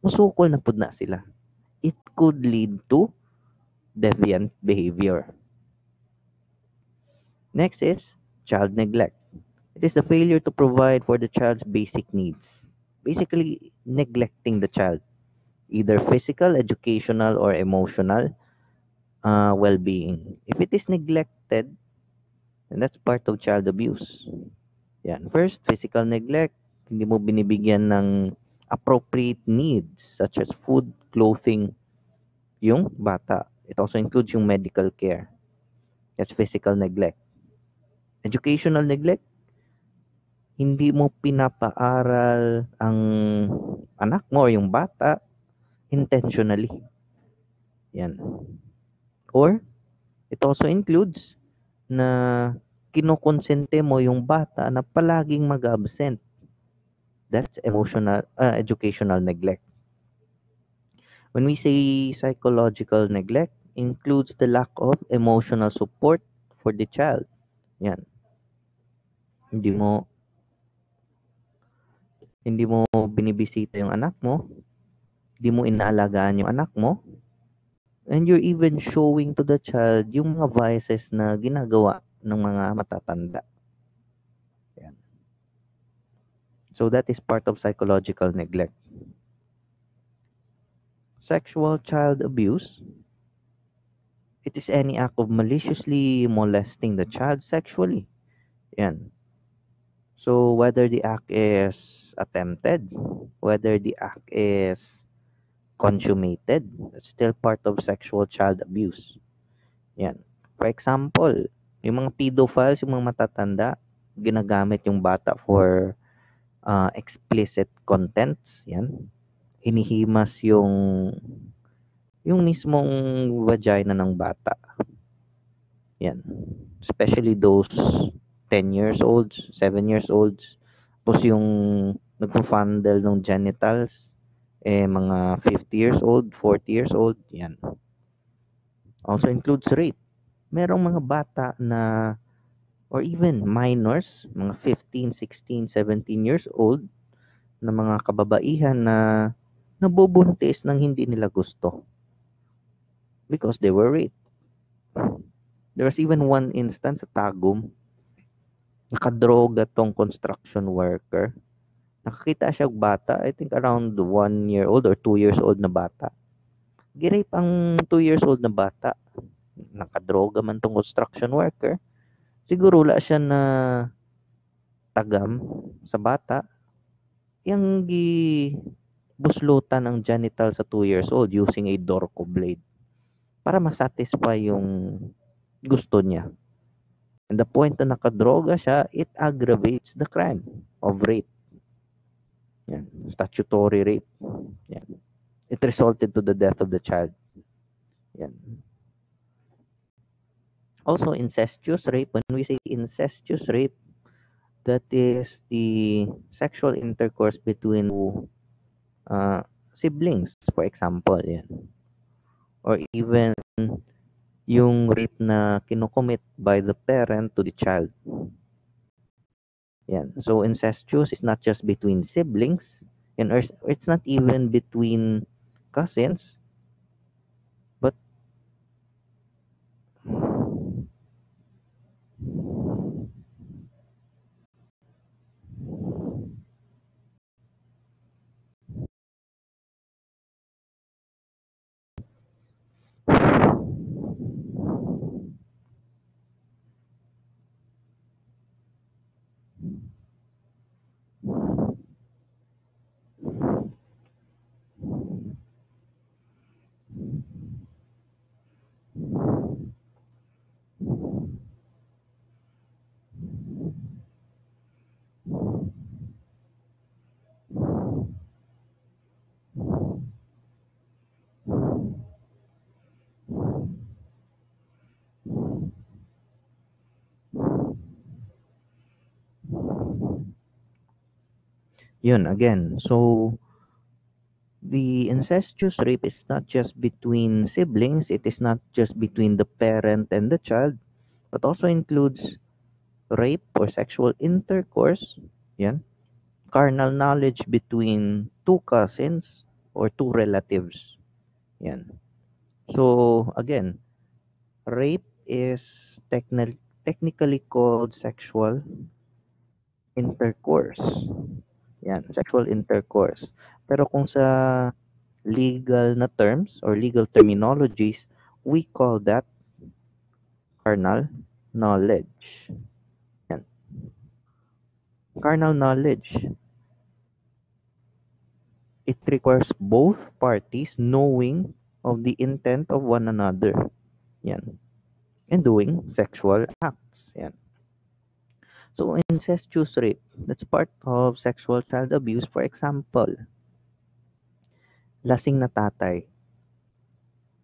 musukol na pud na sila. It could lead to deviant behavior. Next is child neglect. It is the failure to provide for the child's basic needs. Basically, neglecting the child, either physical, educational, or emotional well-being. If it is neglected, then that's part of child abuse. Yan. First, physical neglect. Hindi mo binibigyan ng appropriate needs such as food, clothing, yung bata. It also includes yung medical care. That's physical neglect. Educational neglect, hindi mo pinapaaral ang anak mo or yung bata intentionally. Yan. Or, it also includes na kinukonsente mo yung bata na palaging mag-absent. That's educational neglect. When we say psychological neglect, includes the lack of emotional support for the child. Yan. Hindi mo hindi mo binibisita yung anak mo, hindi mo inaalagaan yung anak mo, and you're even showing to the child yung mga vices na ginagawa ng mga matatanda. Yan. So that is part of psychological neglect. Sexual child abuse, it is any act of maliciously molesting the child sexually. Yan. So whether the act is attempted, whether the act is consummated, that's still part of sexual child abuse. Yan. For example, yung mga pedophiles, yung mga matatanda, ginagamit yung bata for explicit contents, yan. Hinihimas yung mismong vagina ng bata. Yan. Especially those 10 years olds, 7 years olds. Tapos yung nagpo-fondle ng genitals, mga 50 years old, 40 years old, yan. Also includes rape. Merong mga bata na, or even minors, mga 15, 16, 17 years old, na mga kababaihan na nabubuntis ng hindi nila gusto because they were raped. There was even one instance sa Tagum, nakadroga tong construction worker. Nakakita siya bata, I think around 1 year old or 2 years old na bata. Girape ang 2 years old na bata. Nakadroga man tong construction worker. Siguro wala siya na tagam sa bata. Yang buslutan ang genital sa 2 years old using a Dorco blade para masatisfy yung gusto niya. And the point na nakadroga siya, it aggravates the crime of rape. Yan. Statutory rape. Yan. It resulted to the death of the child. Yan. Also, incestuous rape. When we say incestuous rape, that is the sexual intercourse between uh, siblings, for example. Yan. Or even yung rape na kinocommit by the parent to the child. Yan. So, incestuous is not just between siblings, and it's not even between cousins, but yun again. So, the incestuous rape is not just between siblings, it is not just between the parent and the child, but also includes rape or sexual intercourse, yan, carnal knowledge between two cousins or two relatives. Yan. So, again, rape is technically called sexual intercourse. Yan, sexual intercourse. Pero kung sa legal na terms or legal terminologies, we call that carnal knowledge. Yan. Carnal knowledge. It requires both parties knowing of the intent of one another. Yan. And doing sexual acts. Yan. So, incestuous rape, that's part of sexual child abuse. For example, lasing na tatay.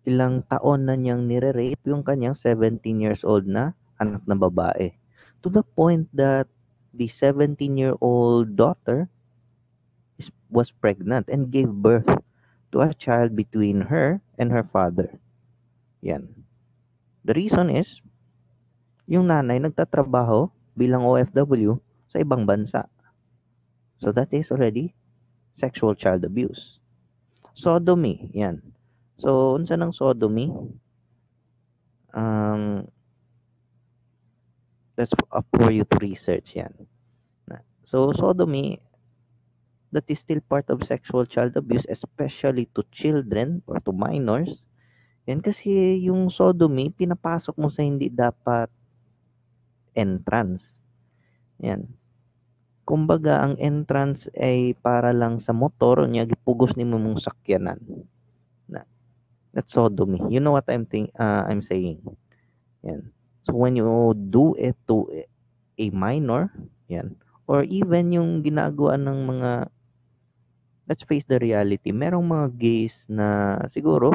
Ilang taon na niyang nire-rape yung kanyang 17 years old na anak na babae. To the point that the 17-year-old daughter was pregnant and gave birth to a child between her and her father. Yan. The reason is, yung nanay nagtatrabaho bilang OFW sa ibang bansa. So that is already sexual child abuse. Sodomy, yan. So, unsa ng sodomy? Um, that's up for you to research yan. So, sodomy, that is still part of sexual child abuse, especially to children or to minors. Yan kasi yung sodomy, pinapasok mo sa hindi dapat entrance. Yan. Kumbaga, ang entrance ay para lang sa motor niya, gipugos ni mo mong sakyanan. That's sodomy. You know what I'm saying. Yan. So when you do it to a minor, yan, or even yung ginagawa ng mga, let's face the reality, merong mga gays na siguro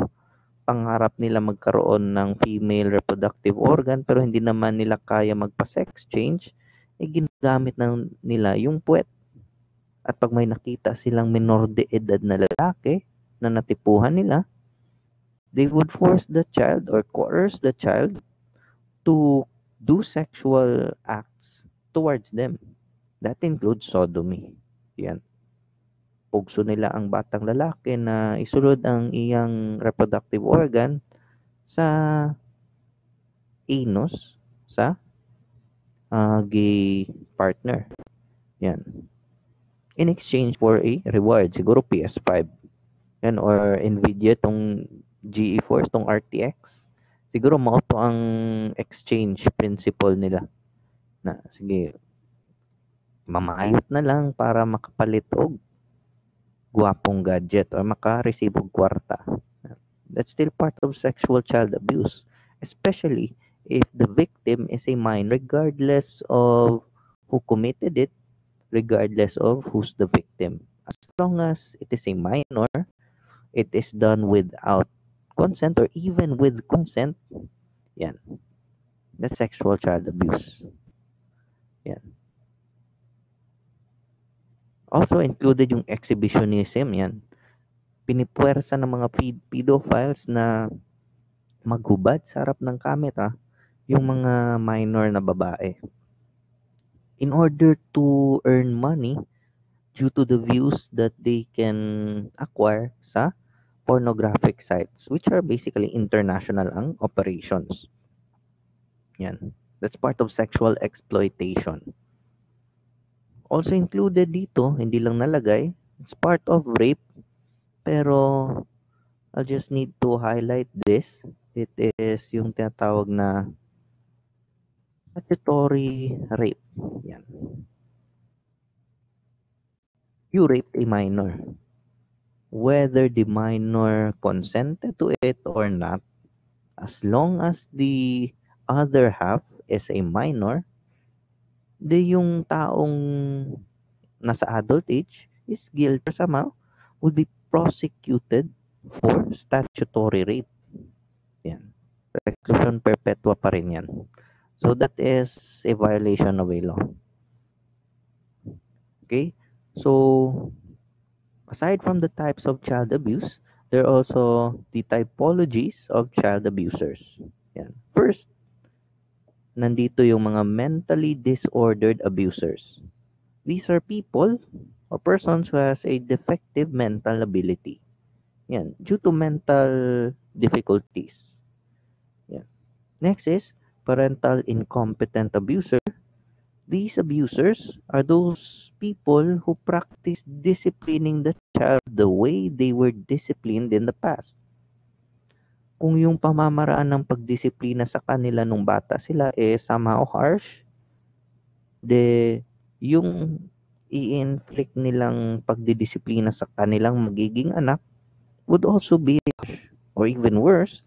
pangarap nila magkaroon ng female reproductive organ pero hindi naman nila kaya magpa-sex change, eh ginagamit nila yung puwet. At pag may nakita silang menor de edad na lalaki na natipuhan nila, they would force the child or coerce the child to do sexual acts towards them. That includes sodomy. Yan. Pugso nila ang batang lalaki na isulod ang iyang reproductive organ sa anus sa gay partner. Yan. In exchange for a reward, siguro PS5. Yan, or Nvidia tong GeForce, tong RTX. Siguro mao to ang exchange principle nila. Na, sige, mamayot na lang para makapalit og gwapong gadget or maka-receive og kwarta. That's still part of sexual child abuse, especially if the victim is a minor, regardless of who committed it, regardless of who's the victim. As long as it is a minor, it is done without consent or even with consent, yan, that's sexual child abuse. Yan. Also included yung exhibitionism, yan. Pinipuwersa ng mga pedophiles na maghubad sa harap ng camera yung mga minor na babae in order to earn money due to the views that they can acquire sa pornographic sites, which are basically international ang operations. Yan. That's part of sexual exploitation. Also included dito, hindi lang nalagay, it's part of rape, pero I'll just need to highlight this. It is yung tinatawag na statutory rape. Yan. You raped a minor. Whether the minor consented to it or not, as long as the other half is a minor, di yung taong nasa adult age is guilty or somehow would be prosecuted for statutory rape. Yan. Reclusion perpetua pa rin yan. So that is a violation of a law. Okay? So, aside from the types of child abuse, there are also the typologies of child abusers. Yan. First, nandito yung mga mentally disordered abusers. These are people or persons who has a defective mental ability. Yan, due to mental difficulties. Yan. Next is parental incompetent abuser. These abusers are those people who practice disciplining the child the way they were disciplined in the past. Kung yung pamamaraan ng pagdisiplina sa kanila nung bata sila somehow harsh, yung i-inflict nilang pagdidisiplina sa kanilang magiging anak would also be harsh or even worse,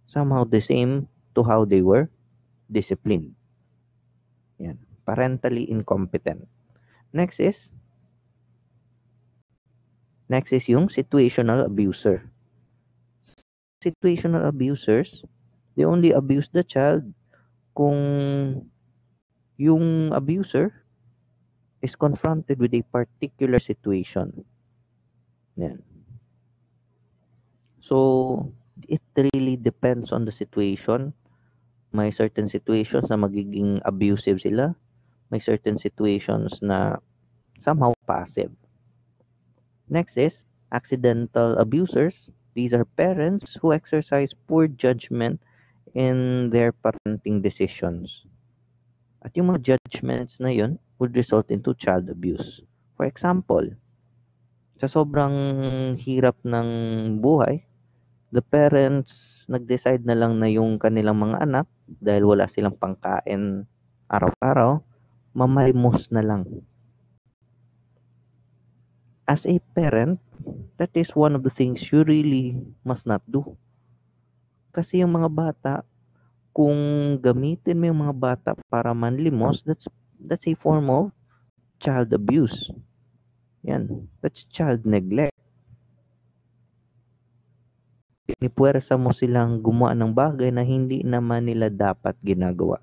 somehow the same to how they were disciplined. Yan. Parentally incompetent. Next is yung situational abuser. Situational abusers, they only abuse the child kung yung abuser is confronted with a particular situation. Yan. So, it really depends on the situation. May certain situations na magiging abusive sila. May certain situations na somehow passive. Next is accidental abusers. These are parents who exercise poor judgment in their parenting decisions. At yung mga judgments na yun would result into child abuse. For example, sa sobrang hirap ng buhay, the parents nag-decide na lang na yung kanilang mga anak, dahil wala silang pangkain araw-araw, mamalimos na lang. As a parent, that is one of the things you really must not do. Kasi yung mga bata, kung gamitin mo yung mga bata para manlimos, that's a form of child abuse. Yan, that's child neglect. Pinipuwersa mo silang gumawa ng bagay na hindi naman nila dapat ginagawa.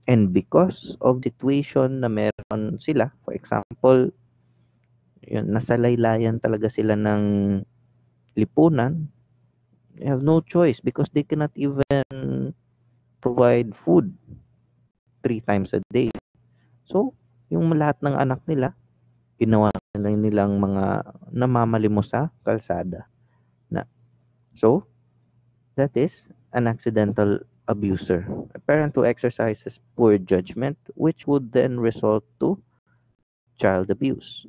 And because of situation na meron sila, for example, yun, nasa laylayan talaga sila ng lipunan, they have no choice because they cannot even provide food 3 times a day. So, yung lahat ng anak nila, ginawa nila nilang mga namamalimos sa kalsada. Na, so, that is an accidental abuser. A parent who exercises poor judgment, which would then result to child abuse.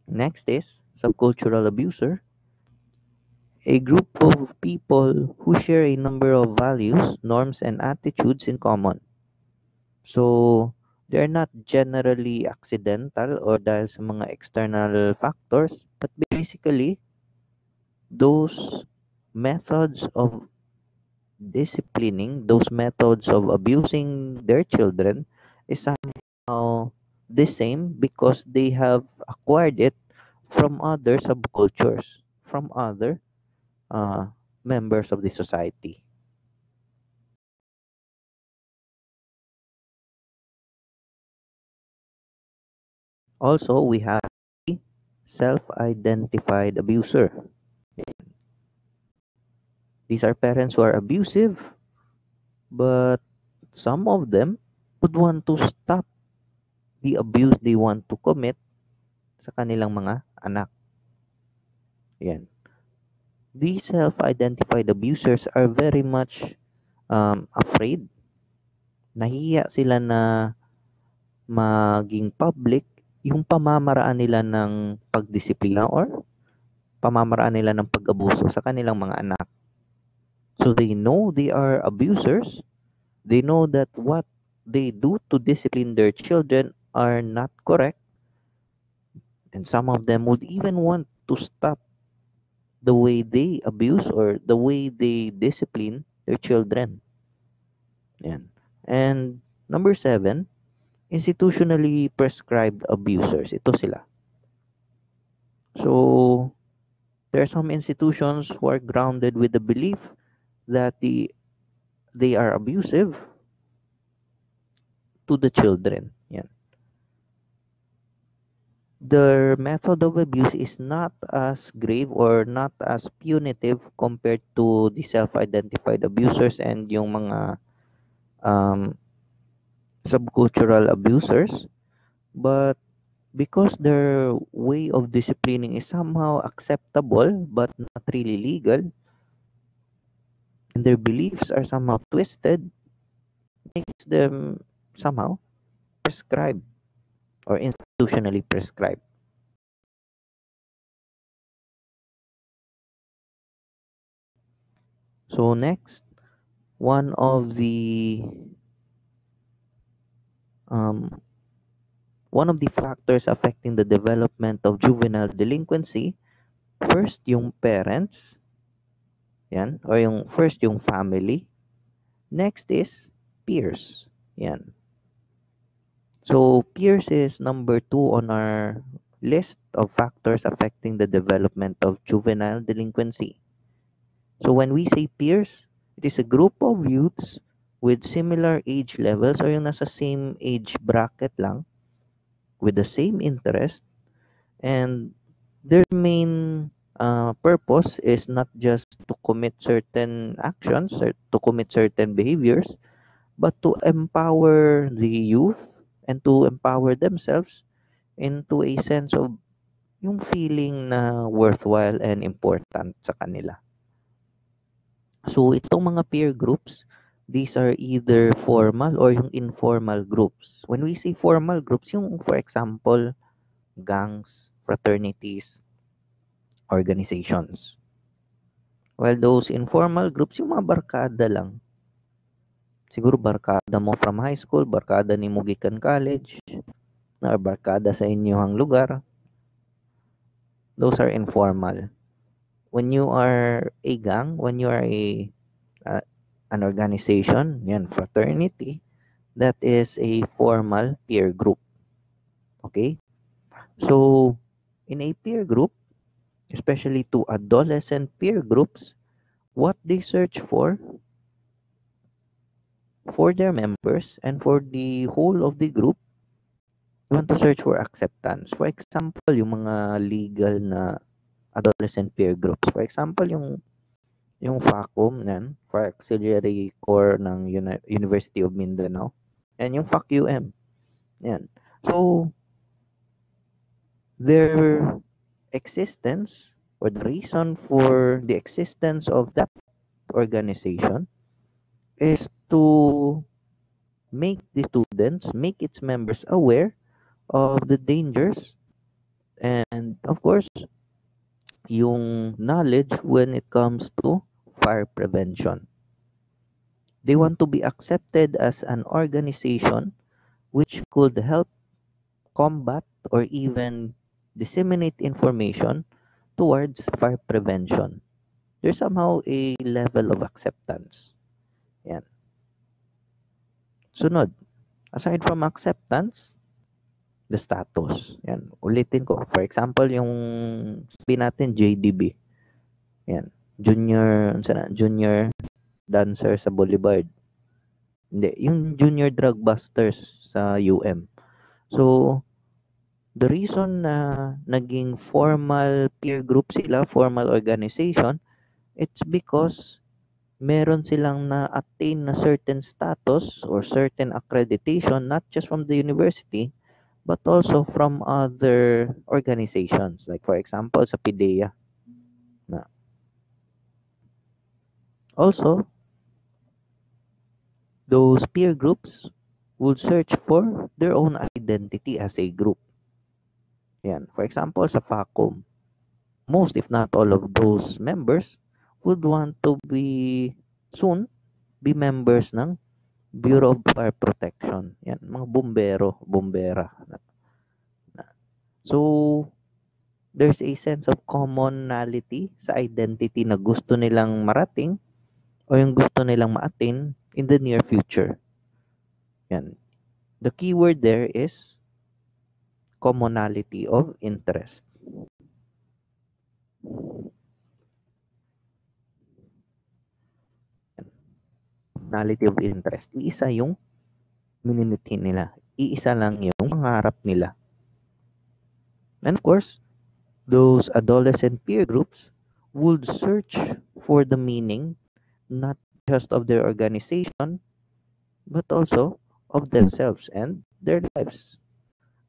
Next is subcultural abuser, a group of people who share a number of values, norms, and attitudes in common. So, they're not generally accidental or dahil sa mga external factors, but basically, those methods of disciplining, those methods of abusing their children is somehow the same because they have acquired it from other subcultures, from other uh, members of the society. Also, we have the self-identified abuser. These are parents who are abusive, but some of them would want to stop the abuse they want to commit sa kanilang mga anak. Yan. These self-identified abusers are very much afraid. Nahihiya sila na maging public yung pamamaraan nila ng pagdisiplina or pamamaraan nila ng pag-abuso sa kanilang mga anak. So they know they are abusers. They know that what they do to discipline their children are not correct. And some of them would even want to stop the way they abuse or the way they discipline their children. Yan. And number 7, institutionally prescribed abusers. Ito sila. So, there are some institutions who are grounded with the belief that they are abusive to the children. Yan. Their method of abuse is not as grave or not as punitive compared to the self-identified abusers and yung mga um, subcultural abusers, but because their way of disciplining is somehow acceptable but not really legal, and their beliefs are somehow twisted, makes them somehow prescribed or institutionally prescribed. So next, one of the um, one of the factors affecting the development of juvenile delinquency, first yung parents, yan, or yung first yung family, next is peers, yan. So peers is number 2 on our list of factors affecting the development of juvenile delinquency. So when we say peers, it is a group of youths with similar age levels or yung nasa same age bracket lang with the same interest, and their main purpose is not just to commit certain actions or to commit certain behaviors, but to empower the youth and to empower themselves into a sense of yung feeling na worthwhile and important sa kanila. So itong mga peer groups, these are either formal or yung informal groups. When we say formal groups, yung for example, gangs, fraternities, organizations. While those informal groups, yung mga barkada lang. Siguro barkada mo from high school, barkada ni mo gikan college, or barkada sa inyong lugar. Those are informal. When you are a gang, when you are a an organization, yan, fraternity, that is a formal peer group. Okay? So, in a peer group, especially to adolescent peer groups, what they search for their members and for the whole of the group, you want to search for acceptance. For example, yung mga legal na adolescent peer groups. For example, yung FACUM, yan, for Auxiliary Corps ng University of Mindanao, and yung FACUM. Yan. So, their existence or the reason for the existence of that organization is to make the students, make its members aware of the dangers and of course yung knowledge when it comes to fire prevention. They want to be accepted as an organization which could help combat or even disseminate information towards fire prevention. There's somehow a level of acceptance. Yan. Sunod, aside from acceptance, the status. Yan, ulitin ko. For example, yung sabihin natin JDB. Yan, junior dancer sa Boulevard. Hindi, yung junior drug busters sa UM. So, the reason na naging formal peer group sila, formal organization, it's because meron silang na-attain na certain status or certain accreditation, not just from the university, but also from other organizations. Like for example, sa PIDEA. Na. Also, those peer groups would search for their own identity as a group. Yan. For example, sa FACOM, most if not all of those members would want to soon be members ng Bureau of Fire Protection. Yan, mga bombera. So, there's a sense of commonality sa identity na gusto nilang marating o yung gusto nilang ma-attain in the near future. Yan. The keyword there is commonality of interest. Commonality of interest. Iisa yung minimitin nila. Iisa lang yung pangarap nila. And of course, those adolescent peer groups would search for the meaning not just of their organization but also of themselves and their lives.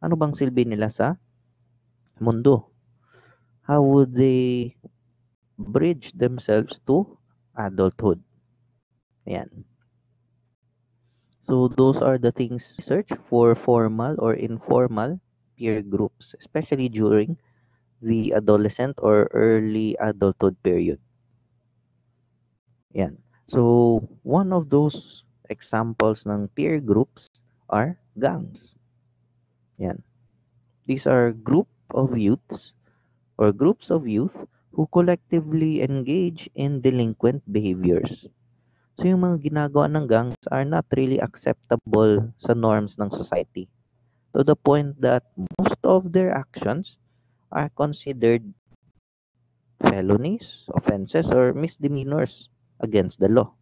Ano bang silbi nila sa mundo? How would they bridge themselves to adulthood? Ayan. So those are the things search for formal or informal peer groups, especially during the adolescent or early adulthood period. Yan. So, one of those examples ng peer groups are gangs. Yan. These are group of youths or groups of youth who collectively engage in delinquent behaviors. So, yung mga ginagawa ng gangs are not really acceptable sa norms ng society. To the point that most of their actions are considered felonies, offenses, or misdemeanors against the law.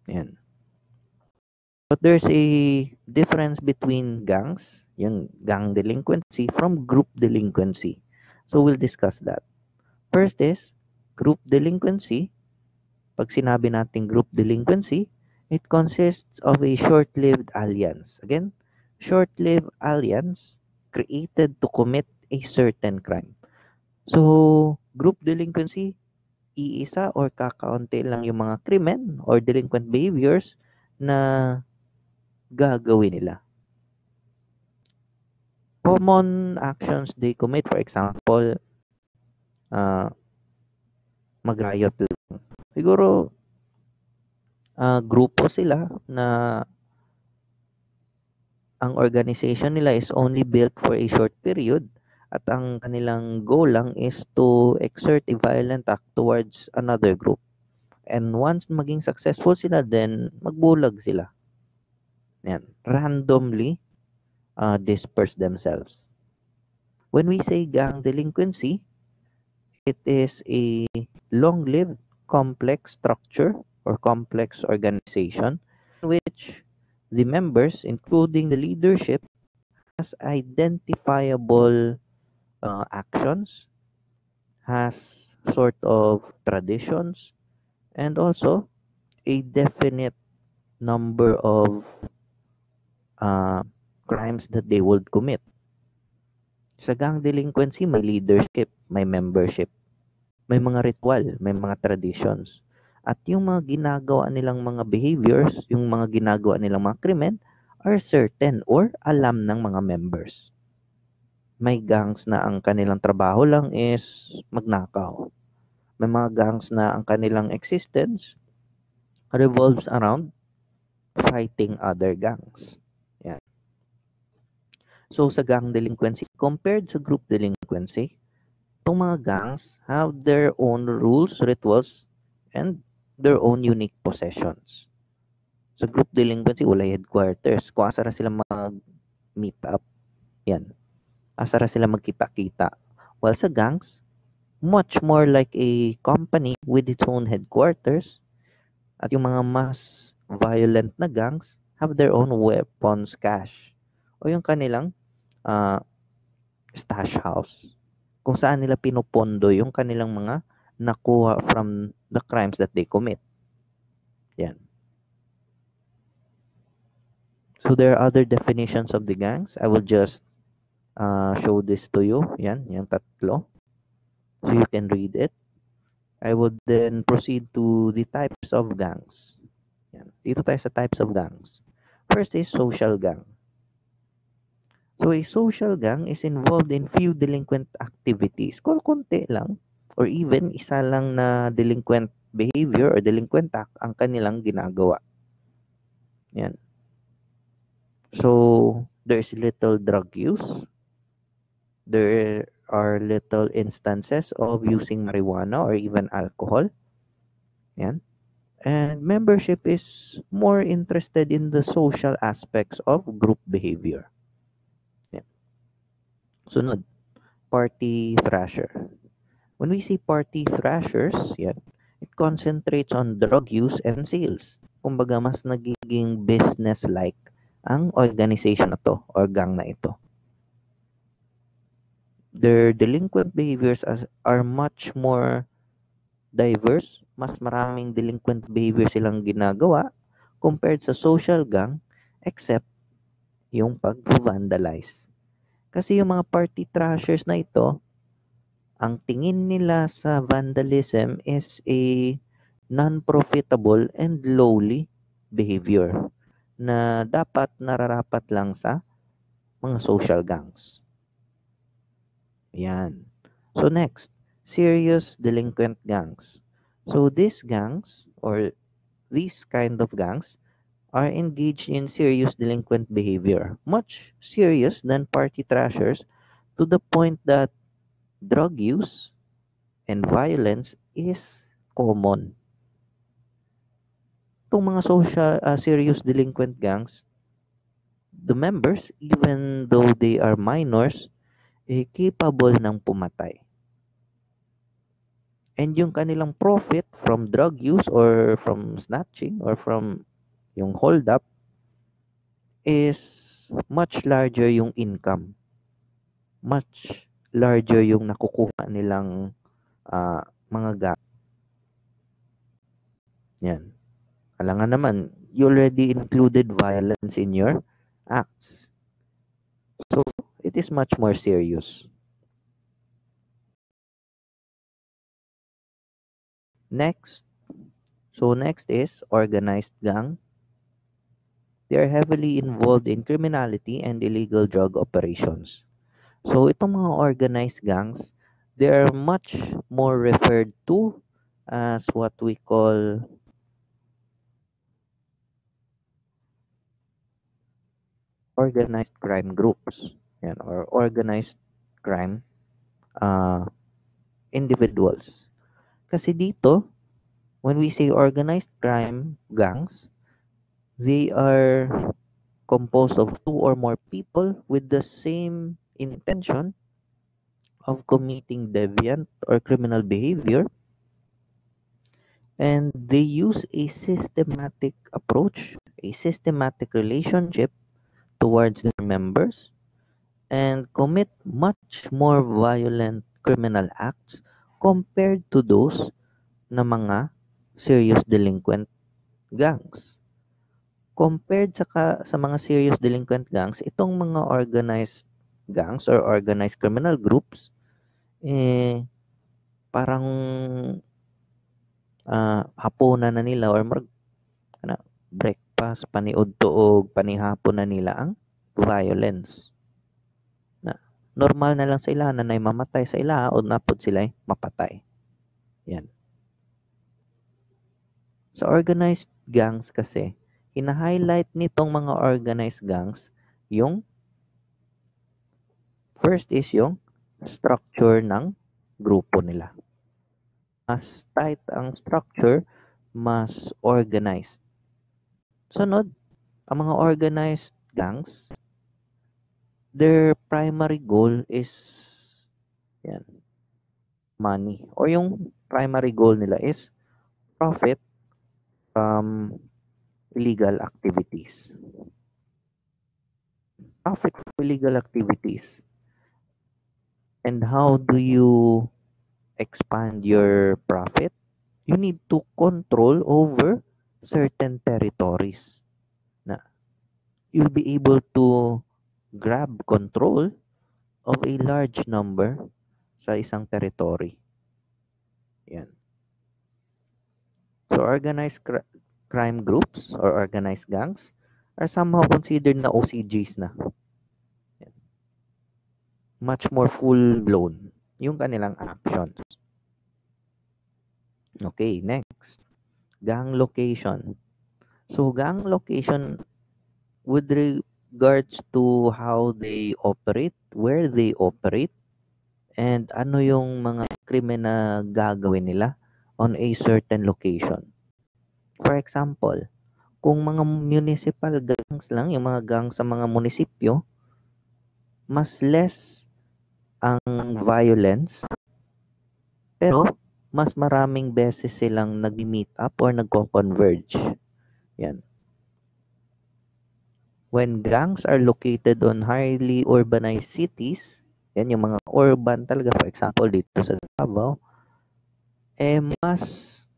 Yan. But there's a difference between gangs, yung gang delinquency, from group delinquency. So we'll discuss that. First is group delinquency. Pag sinabi natin group delinquency, it consists of a short-lived alliance. Again, short-lived alliance created to commit a certain crime. So, group delinquency, iisa or kakaunti lang yung mga krimen or delinquent behaviors na gagawin nila. Common actions they commit, for example, mag-riot lang. Siguro, grupo sila na ang organization nila is only built for a short period at ang kanilang goal lang is to exert a violent act towards another group. And once maging successful sila, then magbulag sila. Yan. Randomly disperse themselves. When we say gang delinquency, it is a long-lived complex structure or complex organization in which the members, including the leadership, has identifiable actions, has sort of traditions, and also a definite number of uh, crimes that they would commit. Sa gang delinquency, may leadership, may membership, may mga ritual, may mga traditions. At yung mga ginagawa nilang mga behaviors, yung mga ginagawa nilang mga krimen, are certain or alam ng mga members. May gangs na ang kanilang trabaho lang is magnakaw. May mga gangs na ang kanilang existence revolves around fighting other gangs. Yan. So sa gang delinquency, compared sa group delinquency, itong mga gangs have their own rules, rituals, and their own unique possessions. Sa group delinquency, wala headquarters. Kung asara sila mag-meet up, yan. Asara sila magkita-kita. While sa gangs, much more like a company with its own headquarters. At yung mga mas violent na gangs have their own weapons cache. O yung kanilang uh, stash house. Kung saan nila pinupondo yung kanilang mga nakuha from the crimes that they commit. Yan. So there are other definitions of the gangs. I will just show this to you. Yan, yung tatlo. So you can read it. I would then proceed to the types of gangs. Yan. Dito tayo sa types of gangs. First is social gang. So a social gang is involved in few delinquent activities. Konti lang or even isa lang na delinquent behavior or delinquent act ang kanilang ginagawa. Yan. So there's little drug use. There are little instances of using marijuana or even alcohol. Yan. And membership is more interested in the social aspects of group behavior. Yan. Sunod, party thrasher. When we see party thrashers, yan, it concentrates on drug use and sales. Kumbaga, mas nagiging business-like ang organization na to or gang na ito. Their delinquent behaviors are much more diverse. Mas maraming delinquent behavior silang ginagawa compared sa social gang except yung pag-vandalize. Kasi yung mga party trashers na ito, ang tingin nila sa vandalism is a non-profitable and lowly behavior na dapat nararapat lang sa mga social gangs. Yan. So next, serious delinquent gangs. So these gangs or these kind of gangs are engaged in serious delinquent behavior, much serious than party trashers to the point that drug use and violence is common. Itong mga serious delinquent gangs, the members, even though they are minors, capable ng pumatay. And yung kanilang profit from drug use or from snatching or from yung hold up is much larger yung income. Much larger yung nakukuha nilang mga gang. Yan. Alangan naman, you already included violence in your acts. So, it is much more serious. Next. So, next is organized gang. They are heavily involved in criminality and illegal drug operations. So, itong mga organized gangs, they are much more referred to as what we call organized crime groups. Yan, or organized crime uh, individuals. Kasi dito, When we say organized crime gangs, they are composed of two or more people with the same intention of committing deviant or criminal behavior, and they use a systematic approach, a systematic relationship towards their members, and commit much more violent criminal acts compared to those na mga serious delinquent gangs. Compared sa mga serious delinquent gangs, itong mga organized gangs or organized criminal groups, eh, parang hapunan na nila or kana, breakfast, paniud tuog, panihapon na nila ang violence. Na normal na lang sa ila na nay mamatay sa ila o napod sila mapatay. Yan. Sa organized gangs kasi, hina-highlight nitong mga organized gangs yung first is yung structure ng grupo nila. Mas tight ang structure, mas organized. Sunod, ang mga organized gangs, their primary goal is yan, money. Or yung primary goal nila is profit from illegal activities. Profit from illegal activities. And how do you expand your profit? You need to control over certain territories. Na you'll be able to grab control of a large number sa isang territory. Yan. So organized crime groups or organized gangs are somehow considered na OCGs na. Yan. Much more full-blown yung kanilang actions. Okay, next. Gang location. So gang location with regards to how they operate, where they operate, and ano yung mga krimen na gagawin nila on a certain location. For example, kung mga municipal gangs lang, yung mga gang sa mga munisipyo, mas less ang violence, pero mas maraming beses silang nag-meet up or nagko-converge. Yan. When gangs are located on highly urbanized cities, yan yung mga urban talaga, for example, dito sa Davao, mas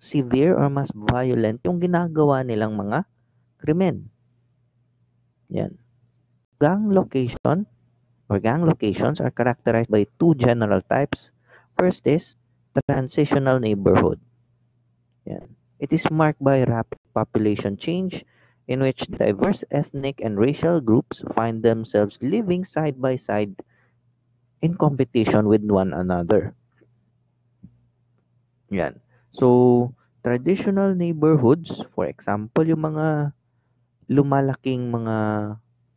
severe or mas violent yung ginagawa nilang mga krimen. Yan. Gang location or gang locations are characterized by two general types. First is transitional neighborhood. Yan. It is marked by rapid population change in which diverse ethnic and racial groups find themselves living side by side in competition with one another. Yan. So, traditional neighborhoods, for example, yung mga lumalaking mga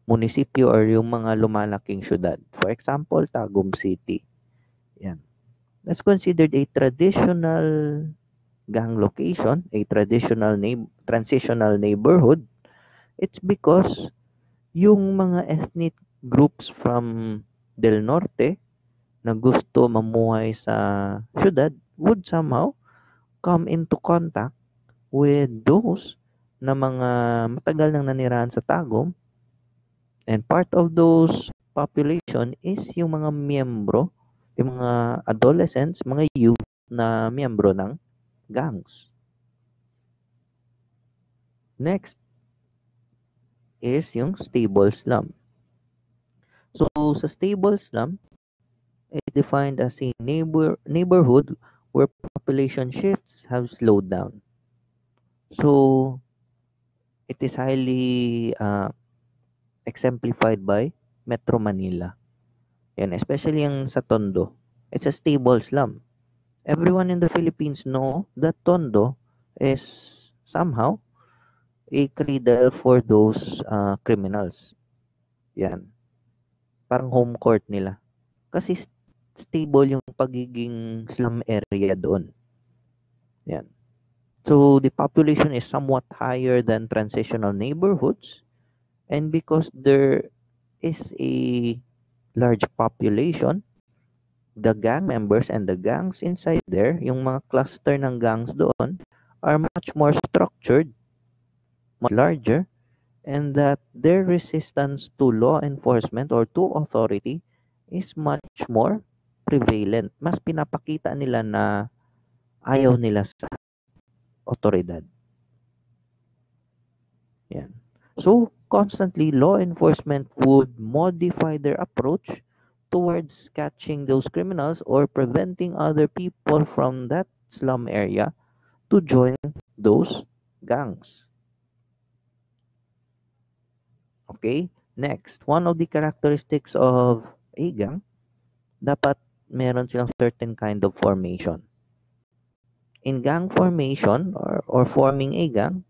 munisipyo or yung mga lumalaking syudad. For example, Tagum City. Yan. That's considered a traditional gang location, a traditional transitional neighborhood. It's because yung mga ethnic groups from Del Norte na gusto mamuhay sa syudad would somehow come into contact with those na mga matagal nang nanirahan sa Tagum, and part of those population is yung mga miyembro, yung mga adolescents, mga youth na miyembro ng gangs. Next is yung stable slum. So, sa stable slum, it's defined as a neighborhood where population shifts have slowed down. So, it is highly exemplified by Metro Manila. Yan, especially yung sa Tondo. It's a stable slum. Everyone in the Philippines know that Tondo is somehow a cradle for those criminals. Yan. Parang home court nila. Kasi stable yung pagiging slum area doon. Yan. So the population is somewhat higher than transitional neighborhoods, and because there is a large population, the gang members and the gangs inside there, yung mga cluster ng gangs doon, are much more structured, much larger, and that their resistance to law enforcement or to authority is much more prevalent. Mas pinapakita nila na ayaw nila sa otoridad. Yan. So, constantly, law enforcement would modify their approach towards catching those criminals or preventing other people from that slum area to join those gangs. Okay? Next, one of the characteristics of a gang, dapat meron silang certain kind of formation. In gang formation or forming a gang,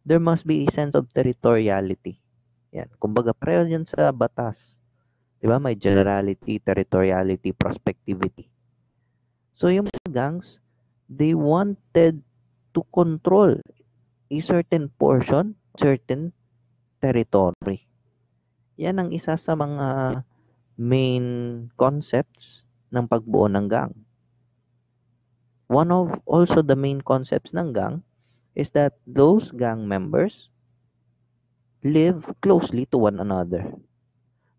there must be a sense of territoriality. Yan. Kumbaga, pareho yan sa batas. Di ba? May generality, territoriality, prospectivity. So, yung mga gangs, they wanted to control a certain portion, certain territory. Yan ang isa sa mga main concepts ng pagbuo ng gang. One of also the main concepts ng gang is that those gang members live closely to one another.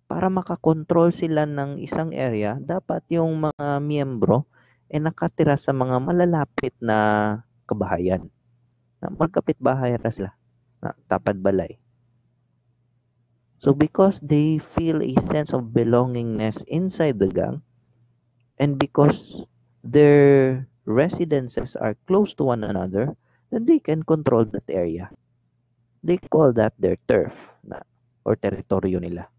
Para makakontrol sila ng isang area, dapat yung mga miyembro ay nakatira sa mga malalapit na kabahayan. Na magkapit-bahay na sila, na tapad balay. So because they feel a sense of belongingness inside the gang, and because their residences are close to one another, then they can control that area. They call that their turf na, or teritoryo nila.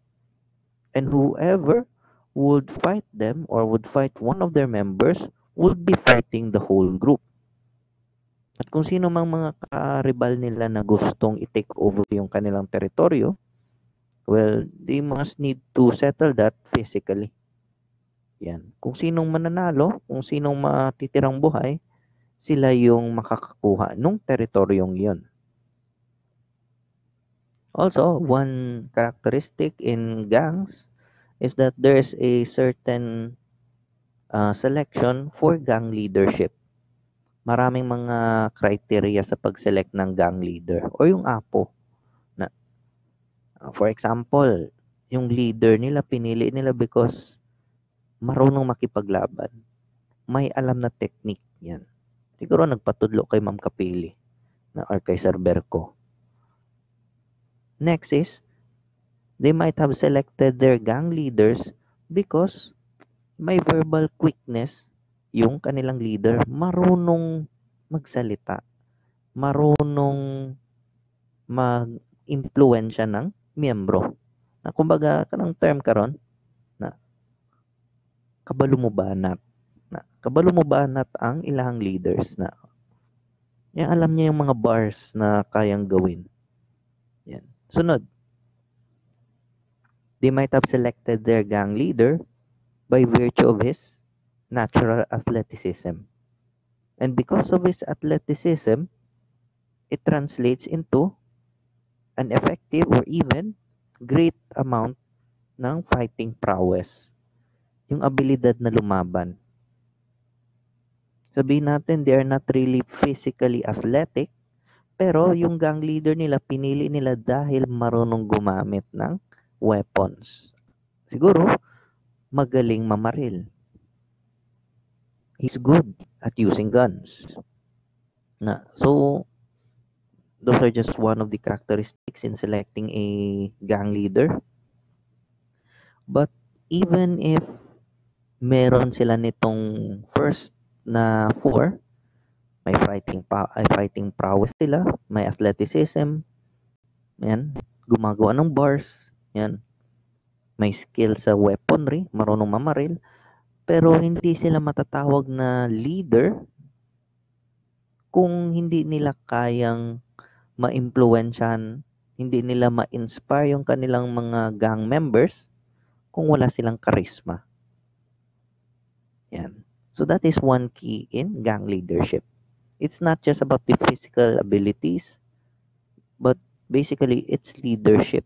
And whoever would fight them or would fight one of their members would be fighting the whole group. At kung sino mang mga karibal nila na gustong i-take over yung kanilang teritoryo, well, they must need to settle that physically. Yan. Kung sinong mananalo, kung sinong matitirang buhay, sila yung makakakuha nung teritoryong yun. Also, one characteristic in gangs is that there's a certain selection for gang leadership. Maraming mga criteria sa pag-select ng gang leader o yung apo. Na, for example, yung leader nila, pinili nila because marunong makipaglaban. May alam na technique yan. Siguro nagpatudlo kay Ma'am Kapili na, or kay Sir Berco. Next is, they might have selected their gang leaders because may verbal quickness yung kanilang leader. Marunong magsalita. Marunong mag-impluensya ng miyembro. Na kumbaga, kanang term karon na kabalumubanat. Na kabalumubanat ang ilang leaders na yan, alam niya yung mga bars na kayang gawin. Yan. Sunod. They might have selected their gang leader by virtue of his natural athleticism. And because of his athleticism, it translates into an effective or even great amount ng fighting prowess. Yung abilidad na lumaban. Sabihin natin, they are not really physically athletic, pero yung gang leader nila, pinili nila dahil marunong gumamit ng weapons. Siguro, magaling mamaril. He's good at using guns. So, those are just one of the characteristics in selecting a gang leader. But even if meron sila nitong first na 4, may fighting prowess sila, may athleticism, yan, gumagawa ng bars, yan, may skill sa weaponry, marunong mamaril, pero hindi sila matatawag na leader kung hindi nila kayang ma-impluwensyahan, hindi nila ma-inspire yung kanilang mga gang members kung wala silang charisma. Yan. So that is one key in gang leadership. It's not just about the physical abilities, but basically it's leadership,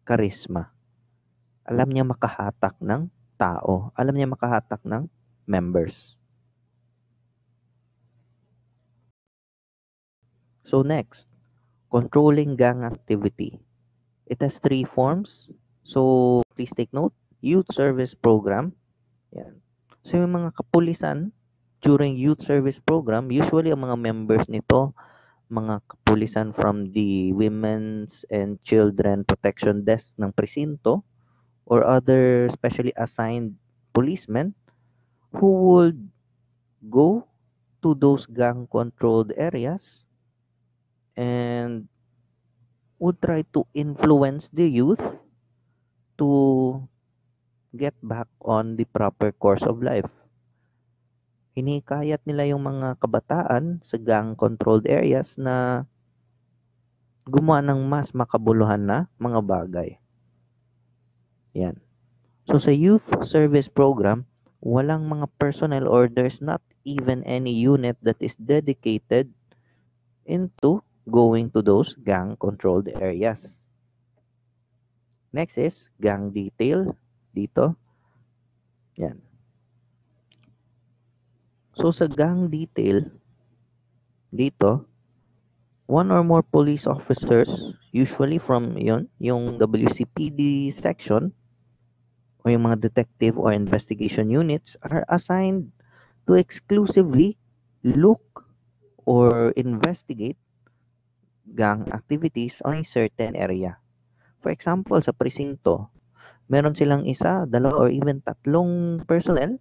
charisma. Alam niya makahatak ng tao. Alam niya makahatak ng members. So next, controlling gang activity. It has three forms. So please take note. Youth service program. Yan. So yung mga kapulisan during youth service program, usually ang mga members nito, mga kapulisan from the Women's and Children Protection Desk ng presinto or other specially assigned policemen who would go to those gang controlled areas and would try to influence the youth to get back on the proper course of life. Hinikayat nila yung mga kabataan sa gang controlled areas na gumawa ng mas makabuluhan na mga bagay. Yan. So sa youth service program, walang mga personnel or there's not even any unit that is dedicated into going to those gang controlled areas. Next is gang detail dito. Yan. So sa gang detail dito, one or more police officers, usually from yung WCPD section o yung mga detective or investigation units are assigned to exclusively look or investigate gang activities on a certain area. For example, sa presinto, meron silang isa, dalawa, or even tatlong personnel,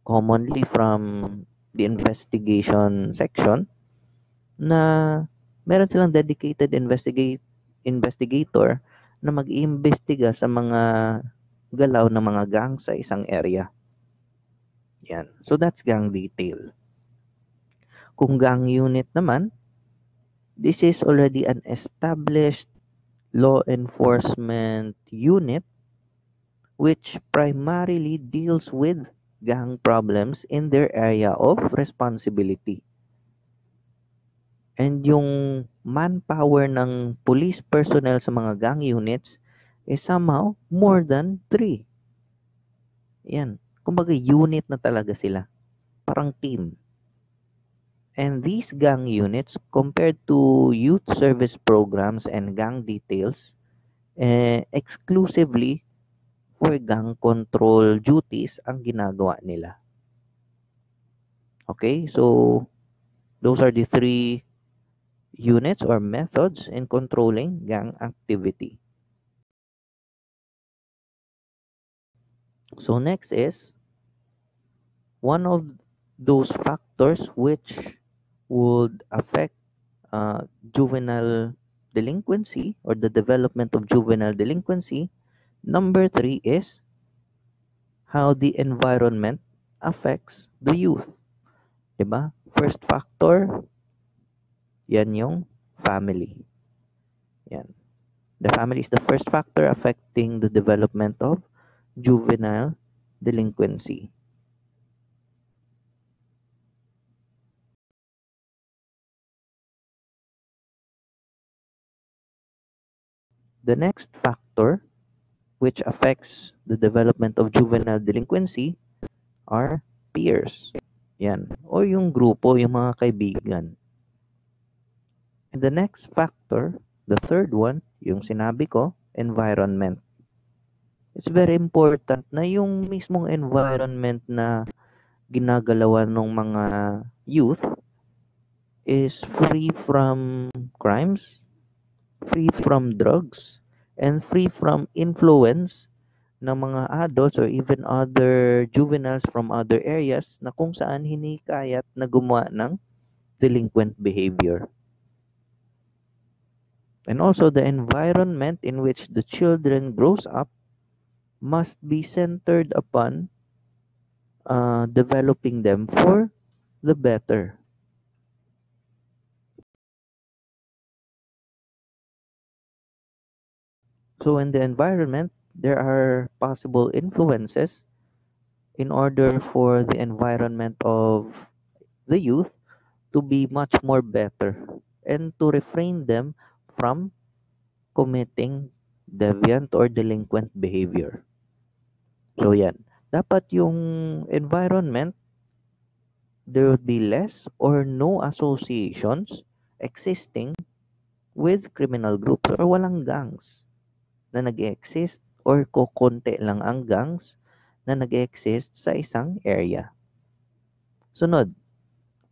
commonly from the investigation section, na meron silang dedicated investigator na mag-iimbestiga sa mga galaw ng mga gang sa isang area. Yan. So that's gang detail. Kung gang unit naman, this is already an established law enforcement unit which primarily deals with gang problems in their area of responsibility. And yung manpower ng police personnel sa mga gang units is somehow more than 3. Yan. Kumbaga unit na talaga sila. Parang team. And these gang units, compared to youth service programs and gang details, exclusively for gang control duties ang ginagawa nila. Okay, so those are the three units or methods in controlling gang activity. So next is one of those factors which would affect juvenile delinquency or the development of juvenile delinquency. Number 3 is how the environment affects the youth. Diba? First factor, yan yung family. Yan. The family is the first factor affecting the development of juvenile delinquency. The next factor which affects the development of juvenile delinquency are peers. Yan. O yung grupo, yung mga kaibigan. And the next factor, the third one, yung sinabi ko, environment. It's very important na yung mismong environment na ginagalawan ng mga youth is free from crimes, free from drugs, and free from influence ng mga adults or even other juveniles from other areas na kung saan hinikayat na gumawa ng delinquent behavior. And also the environment in which the children grows up must be centered upon developing them for the better. So in the environment, there are possible influences in order for the environment of the youth to be much more better and to refrain them from committing deviant or delinquent behavior. So yan, dapat yung environment, there would be less or no associations existing with criminal groups or walang gangs na nag-exist or kokonti lang ang gangs na nag-exist sa isang area. Sunod,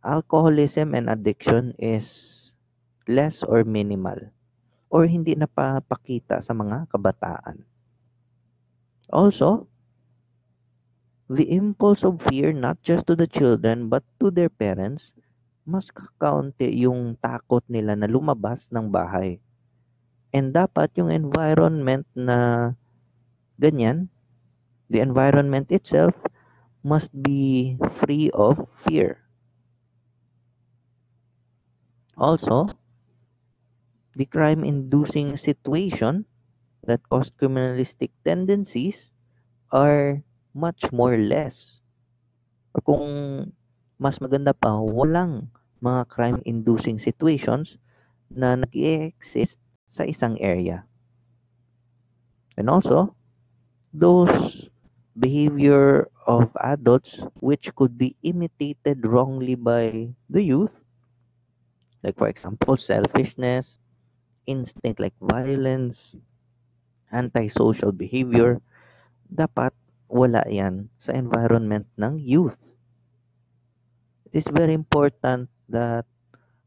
alcoholism and addiction is less or minimal or hindi napapakita sa mga kabataan. Also, the impulse of fear not just to the children but to their parents, mas kakaunti yung takot nila na lumabas ng bahay. And dapat yung environment na ganyan, the environment itself must be free of fear. Also, the crime-inducing situation that cause criminalistic tendencies are much more less. Or kung mas maganda pa, walang mga crime-inducing situations na nag-exist sa isang area. And also, those behavior of adults which could be imitated wrongly by the youth, like for example, selfishness, instinct like violence, antisocial behavior, dapat wala yan sa environment ng youth. It is very important that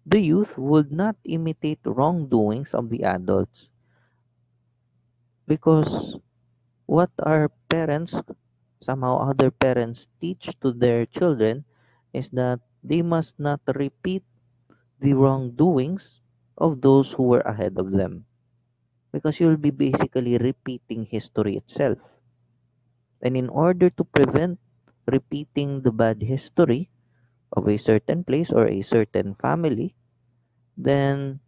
the youth would not imitate wrongdoings of the adults because what our parents, somehow other parents, teach to their children is that they must not repeat the wrongdoings of those who were ahead of them because you'll be basically repeating history itself. And in order to prevent repeating the bad history of a certain place or a certain family, then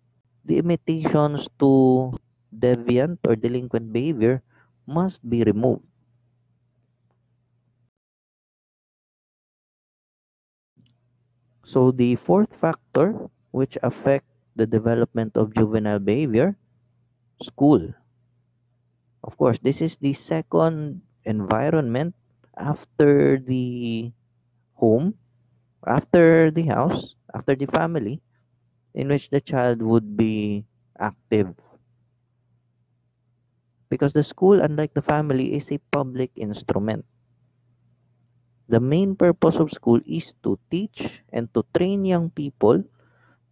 the imitations to deviant or delinquent behavior must be removed. So the fourth factor which affect the development of juvenile behavior, school. Of course, this is the second environment after the home, after the house, after the family, in which the child would be active. Because the school, unlike the family, is a public instrument. The main purpose of school is to teach and to train young people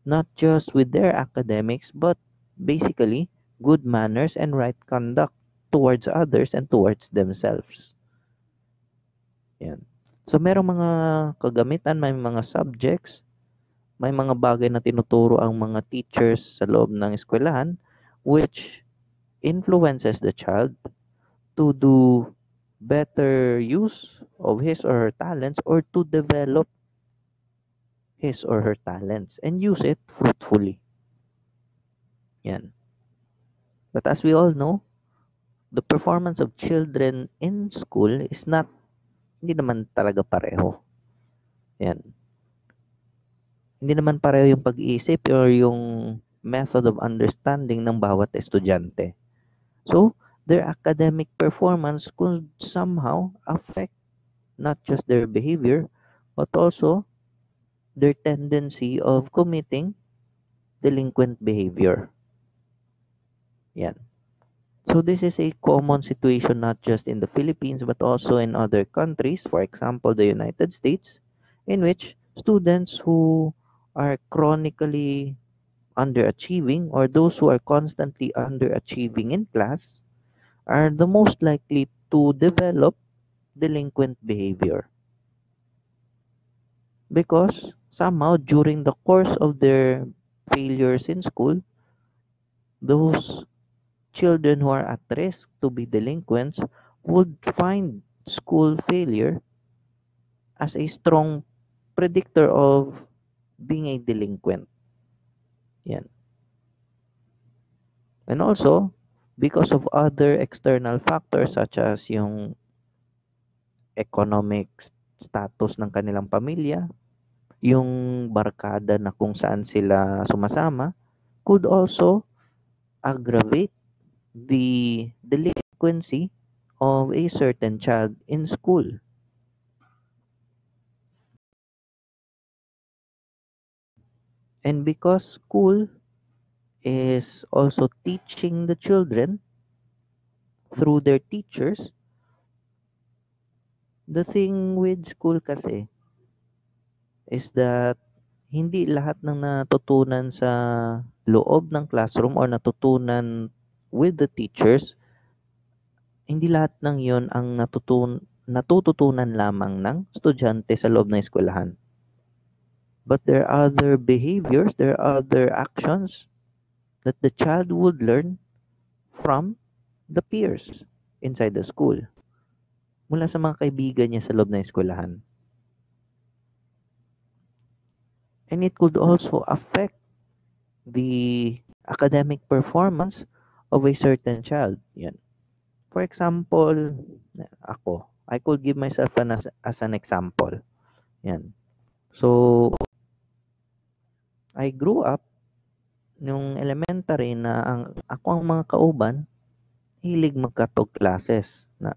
not just with their academics but basically good manners and right conduct towards others and towards themselves. Yan. So merong mga kagamitan, may mga subjects, may mga bagay na tinuturo ang mga teachers sa loob ng eskwelahan which influences the child to do better use of his or her talents or to develop his or her talents and use it fruitfully. Yan. But as we all know, the performance of children in school is not, hindi naman talaga pareho. Yan. Hindi naman pareho yung pag-iisip or yung method of understanding ng bawat estudyante. So, their academic performance could somehow affect not just their behavior, but also their tendency of committing delinquent behavior. Yan. So this is a common situation not just in the Philippines but also in other countries, for example, the United States, in which students who are chronically underachieving or those who are constantly underachieving in class are the most likely to develop delinquent behavior because somehow during the course of their failures in school, those children who are at risk to be delinquents would find school failure as a strong predictor of being a delinquent. Yan. And also, because of other external factors such as yung economic status ng kanilang pamilya, yung barkada na kung saan sila sumasama could also aggravate the delinquency of a certain child in school. And because school is also teaching the children through their teachers, the thing with school kasi is that hindi lahat ng natutunan sa loob ng classroom or natutunan with the teachers, hindi lahat ng yon ang natututunan lamang ng estudyante sa loob ng eskwelahan. But there are other behaviors, there are other actions that the child would learn from the peers inside the school. Mula sa mga kaibigan niya sa loob ng eskwelahan. And it could also affect the academic performance of a certain child. Yan. For example, I could give myself as an example. Yan. So, I grew up nung elementary na ako ang mga kauban, hilig magkatog classes na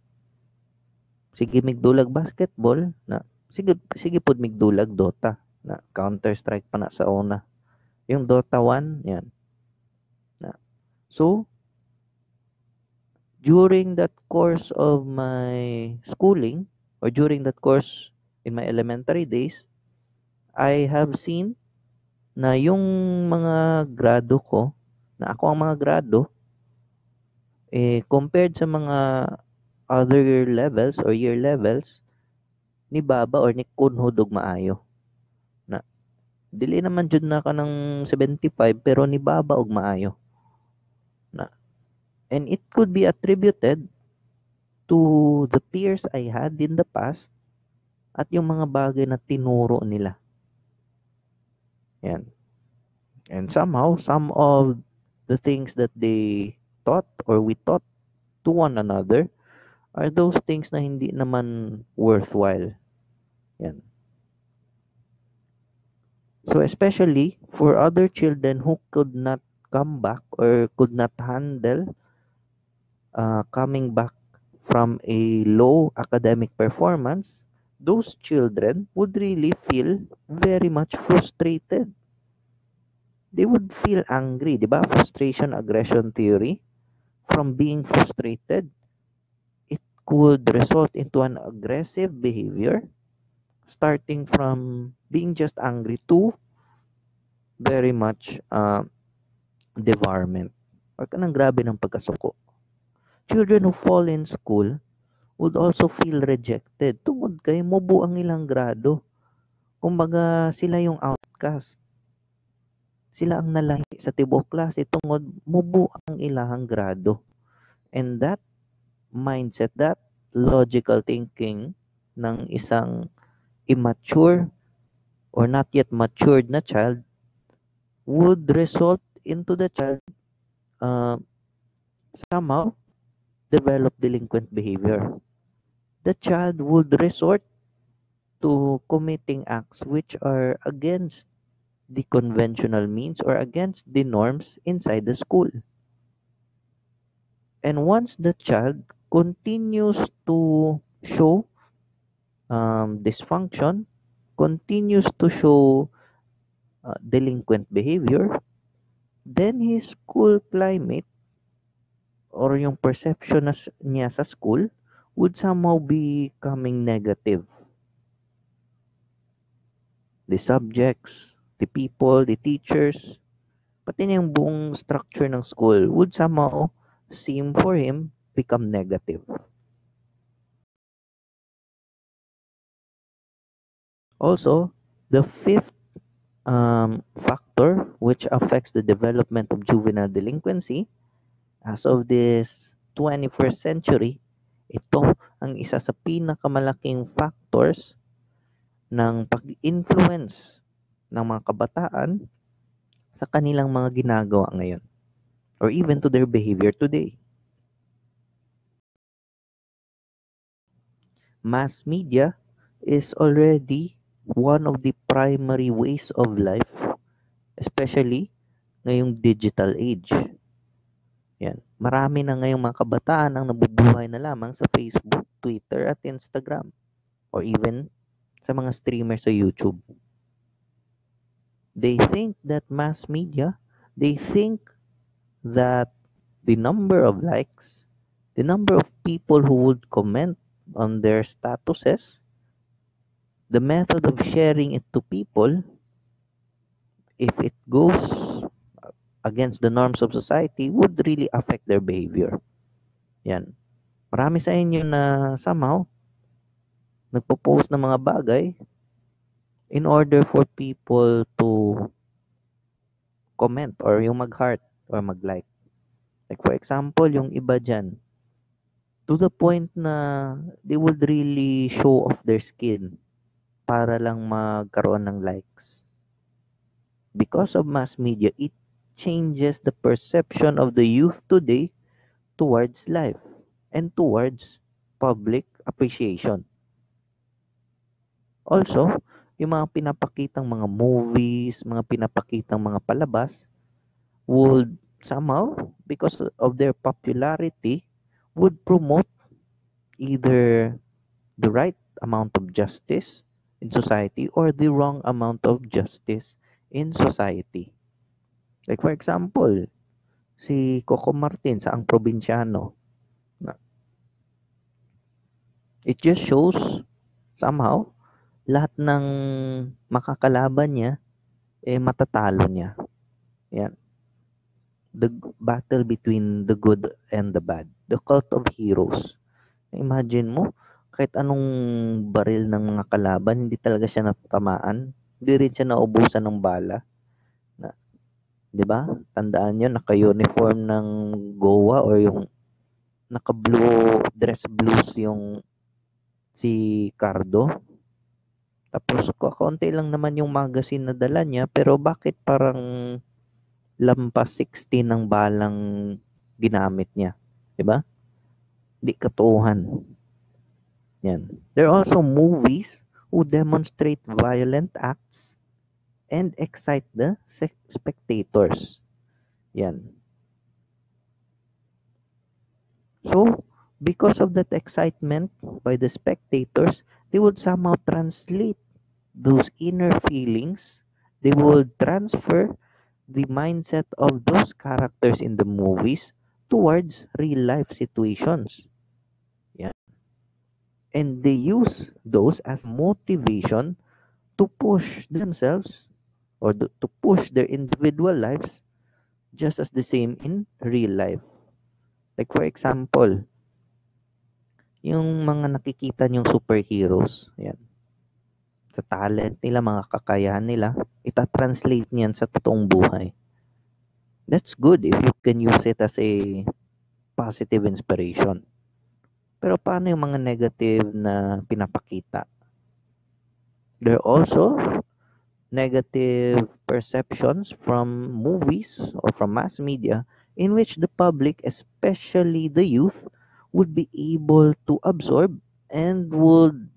sige migdulag basketball na sige pud migdulag Dota na Counter Strike pa na sa una. Yung Dota 1, yan. Na. So, during that course of my schooling or during that course in my elementary days, I have seen na yung mga grado ko, na ako ang mga grado, compared sa mga other levels or year levels, ni Baba or ni Kunhod og maayo. Na, dili naman jud na ka ng 75 pero ni Baba og maayo. Na, and it could be attributed to the peers I had in the past at yung mga bagay na tinuro nila. Yan. And somehow, some of the things that they taught or we taught to one another are those things na hindi naman worthwhile. Yan. So especially for other children who could not come back or could not handle coming back from a low academic performance, those children would really feel very much frustrated. They would feel angry, di ba? Frustration aggression theory. From being frustrated, it could result into an aggressive behavior, starting from being just angry to very much devourment. Or kanang grabe ng pagkasuko. Children who fall in school would also feel rejected. Tungod kay mubo ang ilang grado. Kumbaga, sila yung outcast. Sila ang nalahi sa tibok klase tungod mubo ang ilahang grado. And that mindset, that logical thinking ng isang immature or not yet matured na child would result into the child uh, somehow develop delinquent behavior. The child would resort to committing acts which are against the conventional means or against the norms inside the school. And once the child continues to show dysfunction, continues to show delinquent behavior, then his school climate or yung perception niya sa school would somehow be becoming negative. The subjects, the people, the teachers, pati na yung buong structure ng school would somehow seem for him become negative. Also, the fifth factor which affects the development of juvenile delinquency as of this 21st century, ito ang isa sa pinakamalaking factors ng pag-influence ng mga kabataan sa kanilang mga ginagawa ngayon or even to their behavior today. Mass media is already one of the primary ways of life, especially ngayong digital age. Yan. Marami na ngayong mga kabataan ang nabubuhay na lamang sa Facebook, Twitter at Instagram or even sa mga streamer sa YouTube. They think that mass media, they think that the number of likes, the number of people who would comment on their statuses, the method of sharing it to people, if it goes against the norms of society, would really affect their behavior. Yan. Marami sa inyo na somehow nagpo-post ng mga bagay in order for people to comment or yung mag-heart or mag-like. Like for example, yung iba dyan, to the point na they would really show off their skin para lang magkaroon ng likes. Because of mass media, it changes the perception of the youth today towards life and towards public appreciation. Also, yung mga pinapakitang mga movies, mga pinapakitang mga palabas would somehow, because of their popularity, would promote either the right amount of justice in society or the wrong amount of justice in society. Like for example, si Coco Martin sa Ang Probinsyano. It just shows somehow lahat ng makakalaban niya matatalo niya. Yan. The battle between the good and the bad. The cult of heroes. Imagine mo, kahit anong baril ng mga kalaban, hindi talaga siya natatamaan. Hindi rin siya naubusan ng bala. Na, 'di ba? Tandaan niyo, naka-uniform ng GOA or yung naka-blue dress blues yung si Cardo. Tapos kaunti lang naman yung magazine na dala niya, pero bakit parang lampas 16 ng balang ginamit niya? 'Di ba? Di katuuhan. Yan. There are also movies who demonstrate violent acts and excite the spectators. Yan. So, because of that excitement by the spectators, they would somehow translate those inner feelings. They would transfer the mindset of those characters in the movies towards real life situations. Yeah. And they use those as motivation to push themselves or to push their individual lives just as the same in real life. Like for example, yung mga nakikita niyong superheroes, yan, sa talent nila, mga kakayahan nila, ita-translate niyan sa totoong buhay. That's good if you can use it as a positive inspiration. Pero paano yung mga negative na pinapakita? There are also negative perceptions from movies or from mass media in which the public, especially the youth, would be able to absorb and would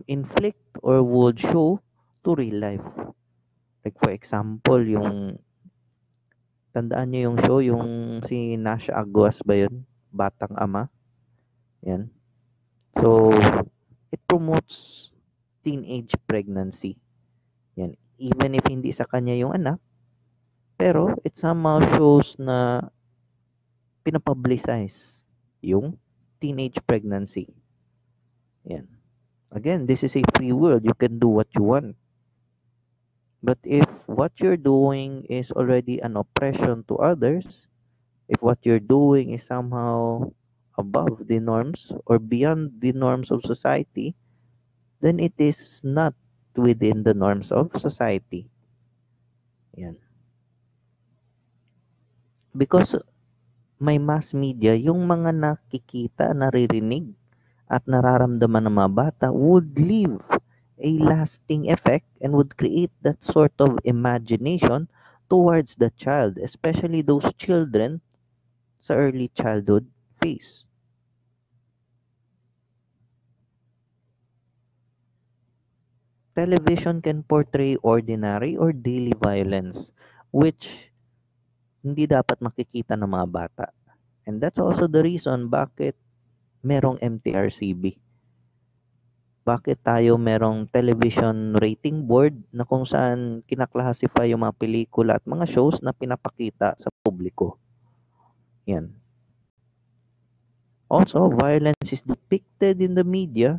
inflict or would show to real life. Like for example, yung tandaan niyo yung show, yung si Nasha Aguas ba yun? Batang Ama. Yan. So, it promotes teenage pregnancy. Yan. Even if hindi sa kanya yung anak, pero it somehow shows na pinapublicize yung teenage pregnancy. Yan. Again, this is a free world. You can do what you want. But if what you're doing is already an oppression to others, if what you're doing is somehow above the norms or beyond the norms of society, then it is not within the norms of society. Yan. Because may mass media, yung mga nakikita, naririnig, at nararamdaman ng mga bata would leave a lasting effect and would create that sort of imagination towards the child, especially those children sa early childhood phase. television can portray ordinary or daily violence, which hindi dapat makikita ng mga bata. And that's also the reason bakit merong MTRCB. Bakit tayo merong television rating board na kung saan kinaklasify yung mga pelikula at mga shows na pinapakita sa publiko. Yan. Also, violence is depicted in the media,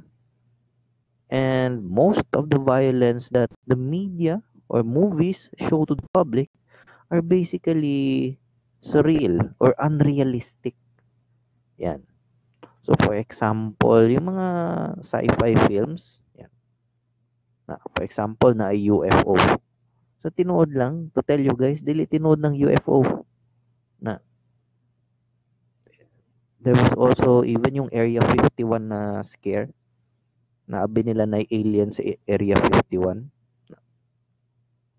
and most of the violence that the media or movies show to the public are basically surreal or unrealistic. Yan. So, for example, yung mga sci-fi films, yan. For example, na UFO. So, tinuod lang, to tell you guys, dili tinuod ng UFO. Na, there was also even yung Area 51 na scare. Naabi nila na alien sa Area 51.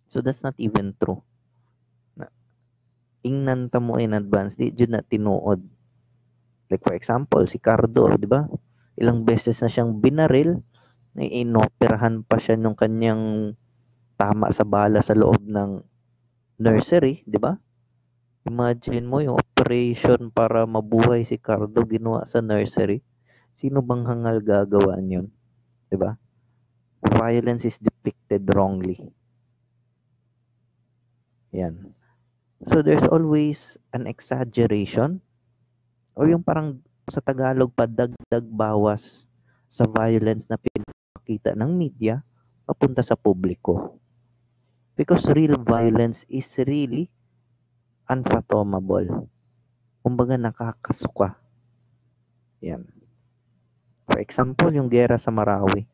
So, that's not even true. Na, ingnan ta mo in advance, di dyan na tinuod. Like for example, si Cardo, di ba? Ilang beses na siyang binaril, na inoperahan pa siya nung kanyang tama sa bala sa loob ng nursery, di ba? Imagine mo yung operation para mabuhay si Cardo ginawa sa nursery. Sino bang hangal gagawin yun? Di ba? Violence is depicted wrongly. Yan. So there's always an exaggeration or yung parang sa Tagalog padagdag bawas sa violence na pinakita ng media papunta sa publiko. Because real violence is really unfathomable. Kumbaga nakakasuka. Yan. For example, yung gera sa Marawi.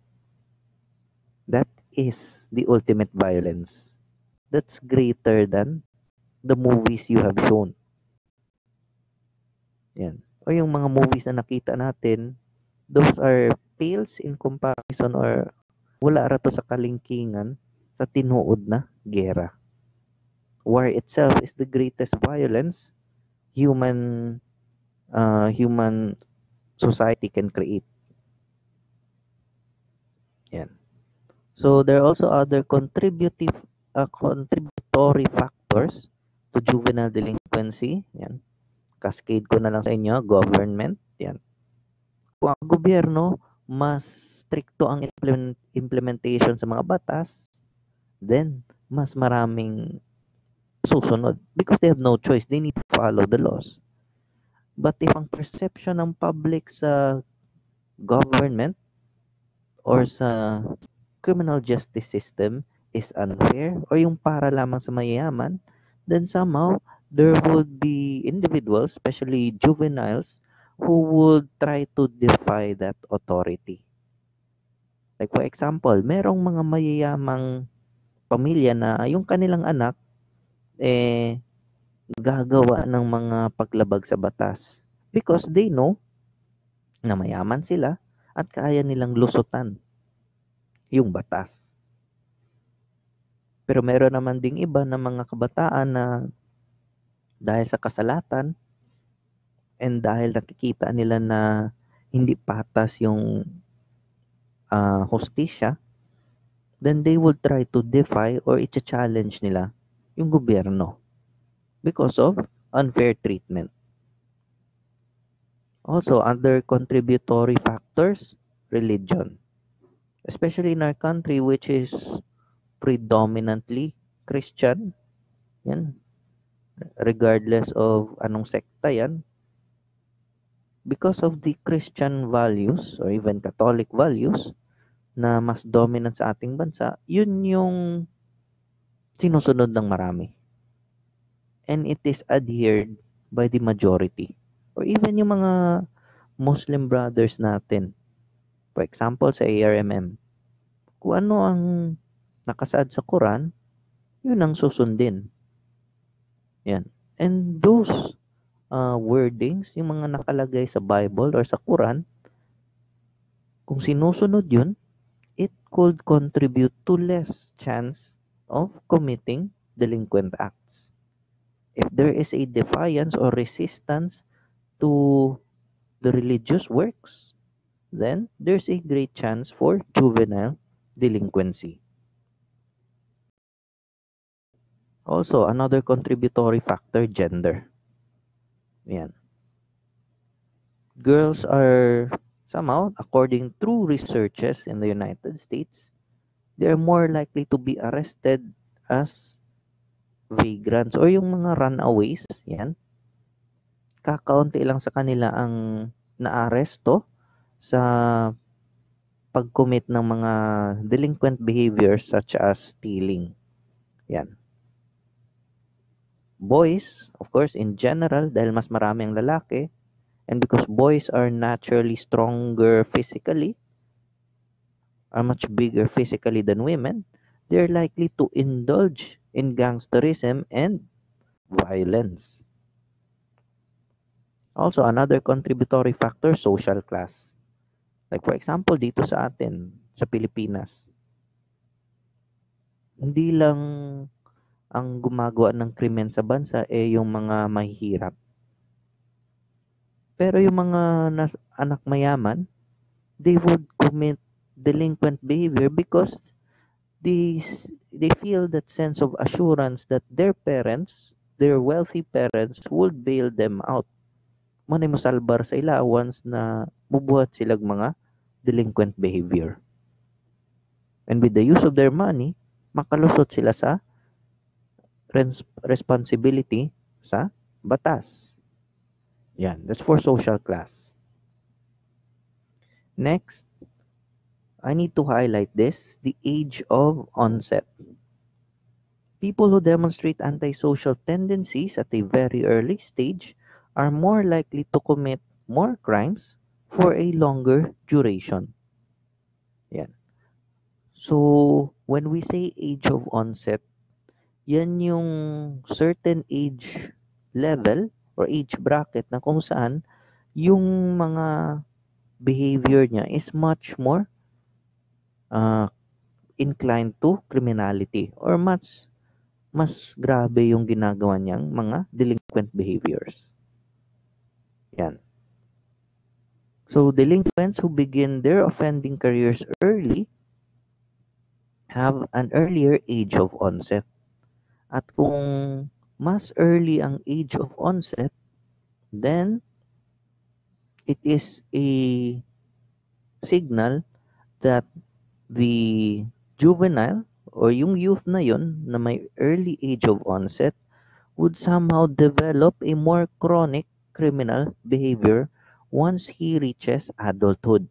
That is the ultimate violence. That's greater than the movies you have shown. Yan. O yung mga movies na nakita natin, those are pales in comparison or wala ra to sa kalingkingan sa tinuod na gera. War itself is the greatest violence human society can create. Yan. So there are also other contributory factors to juvenile delinquency. Yan. Cascade ko na lang sa inyo, government. Yan. Kung ang gobyerno mas stricto ang implementation sa mga batas, then mas maraming susunod because they have no choice. They need to follow the laws. But if ang perception ng public sa government or sa criminal justice system is unfair or yung para lamang sa mayayaman, then somehow there would be individuals, especially juveniles, who would try to defy that authority. Like for example, merong mga mayayamang pamilya na yung kanilang anak gagawa ng mga paglabag sa batas because they know na mayaman sila at kaya nilang lusutan yung batas. Pero meron naman ding iba na mga kabataan na dahil sa kasalatan and dahil nakikita nila na hindi patas yung hustisya, then they will try to defy or i-challenge nila yung gobyerno because of unfair treatment. Also, other contributory factors, religion. Especially in our country which is predominantly Christian, yan, regardless of anong sekta yan, because of the Christian values or even Catholic values na mas dominant sa ating bansa, yun yung sinusunod ng marami. And it is adhered by the majority. Or even yung mga Muslim brothers natin. For example, sa ARMM. Kung ano ang nakasaad sa Quran, yun ang susundin. Yan. And those wordings, yung mga nakalagay sa Bible or sa Quran, kung sinusunod yun, it could contribute to less chance of committing delinquent acts. If there is a defiance or resistance to the religious works, then there's a great chance for juvenile delinquency. Also, another contributory factor, gender. Yan. Girls are somehow, according to researches in the United States, they are more likely to be arrested as vagrants or yung mga runaways. Yan. Kakaunti lang sa kanila ang naaresto sa pag-commit ng mga delinquent behaviors such as stealing. Yan. Boys, of course, in general, dahil mas marami ang lalaki, and because boys are naturally stronger physically, are much bigger physically than women, they're likely to indulge in gangsterism and violence. Also, another contributory factor, social class. Like for example, dito sa atin, sa Pilipinas, hindi lang ang gumagawa ng krimen sa bansa yung mga mahihirap. Pero yung mga anak mayaman, they would commit delinquent behavior because they they feel that sense of assurance that their parents, their wealthy parents, would bail them out. Manay mosalbar sa ila once na bubuhat silang mga delinquent behavior. And with the use of their money, makalusot sila sa responsibility sa batas. Yan, that's for social class. Next, I need to highlight this, the age of onset. People who demonstrate antisocial tendencies at a very early stage are more likely to commit more crimes for a longer duration. Yan. So, when we say age of onset, yan yung certain age level or age bracket na kung saan yung mga behavior niya is much more uh, inclined to criminality or mas grabe yung ginagawa niyang mga delinquent behaviors. Yan. So, delinquents who begin their offending careers early have an earlier age of onset. At kung mas early ang age of onset, then it is a signal that the juvenile or yung youth na yun na may early age of onset would somehow develop a more chronic criminal behavior once he reaches adulthood.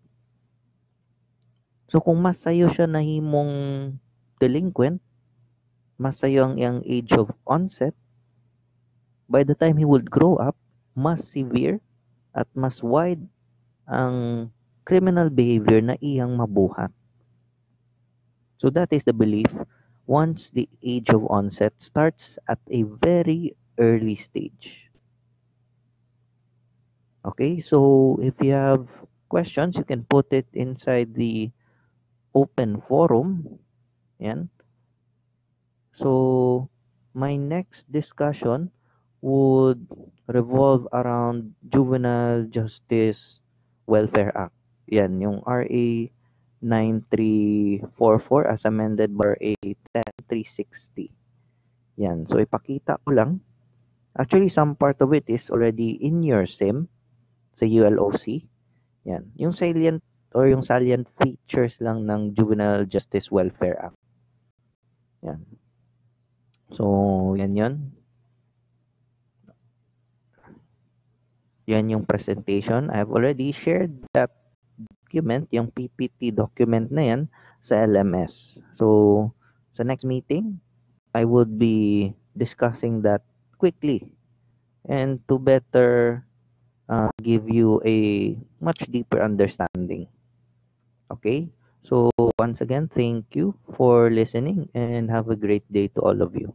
So kung mas sayo siya nahimong delinquent, mas sayo ang iyang age of onset, by the time he would grow up, mas severe at mas wide ang criminal behavior na iyang mabuhat. So that is the belief once the age of onset starts at a very early stage. Okay, so if you have questions, you can put it inside the open forum. Yan. So my next discussion would revolve around Juvenile Justice Welfare Act. Yan, yung RA 9344 as amended by RA 10360. Yan, so ipakita ko lang. Actually, some part of it is already in your SIM sa ULOC. Yan, yung salient or yung salient features lang ng Juvenile Justice Welfare Act. Yan. So, yan yan. Yan yung presentation. I have already shared that document, yung PPT document na yan sa LMS. So, sa next meeting, I would be discussing that quickly and to better give you a much deeper understanding. Okay? So, once again, thank you for listening and have a great day to all of you.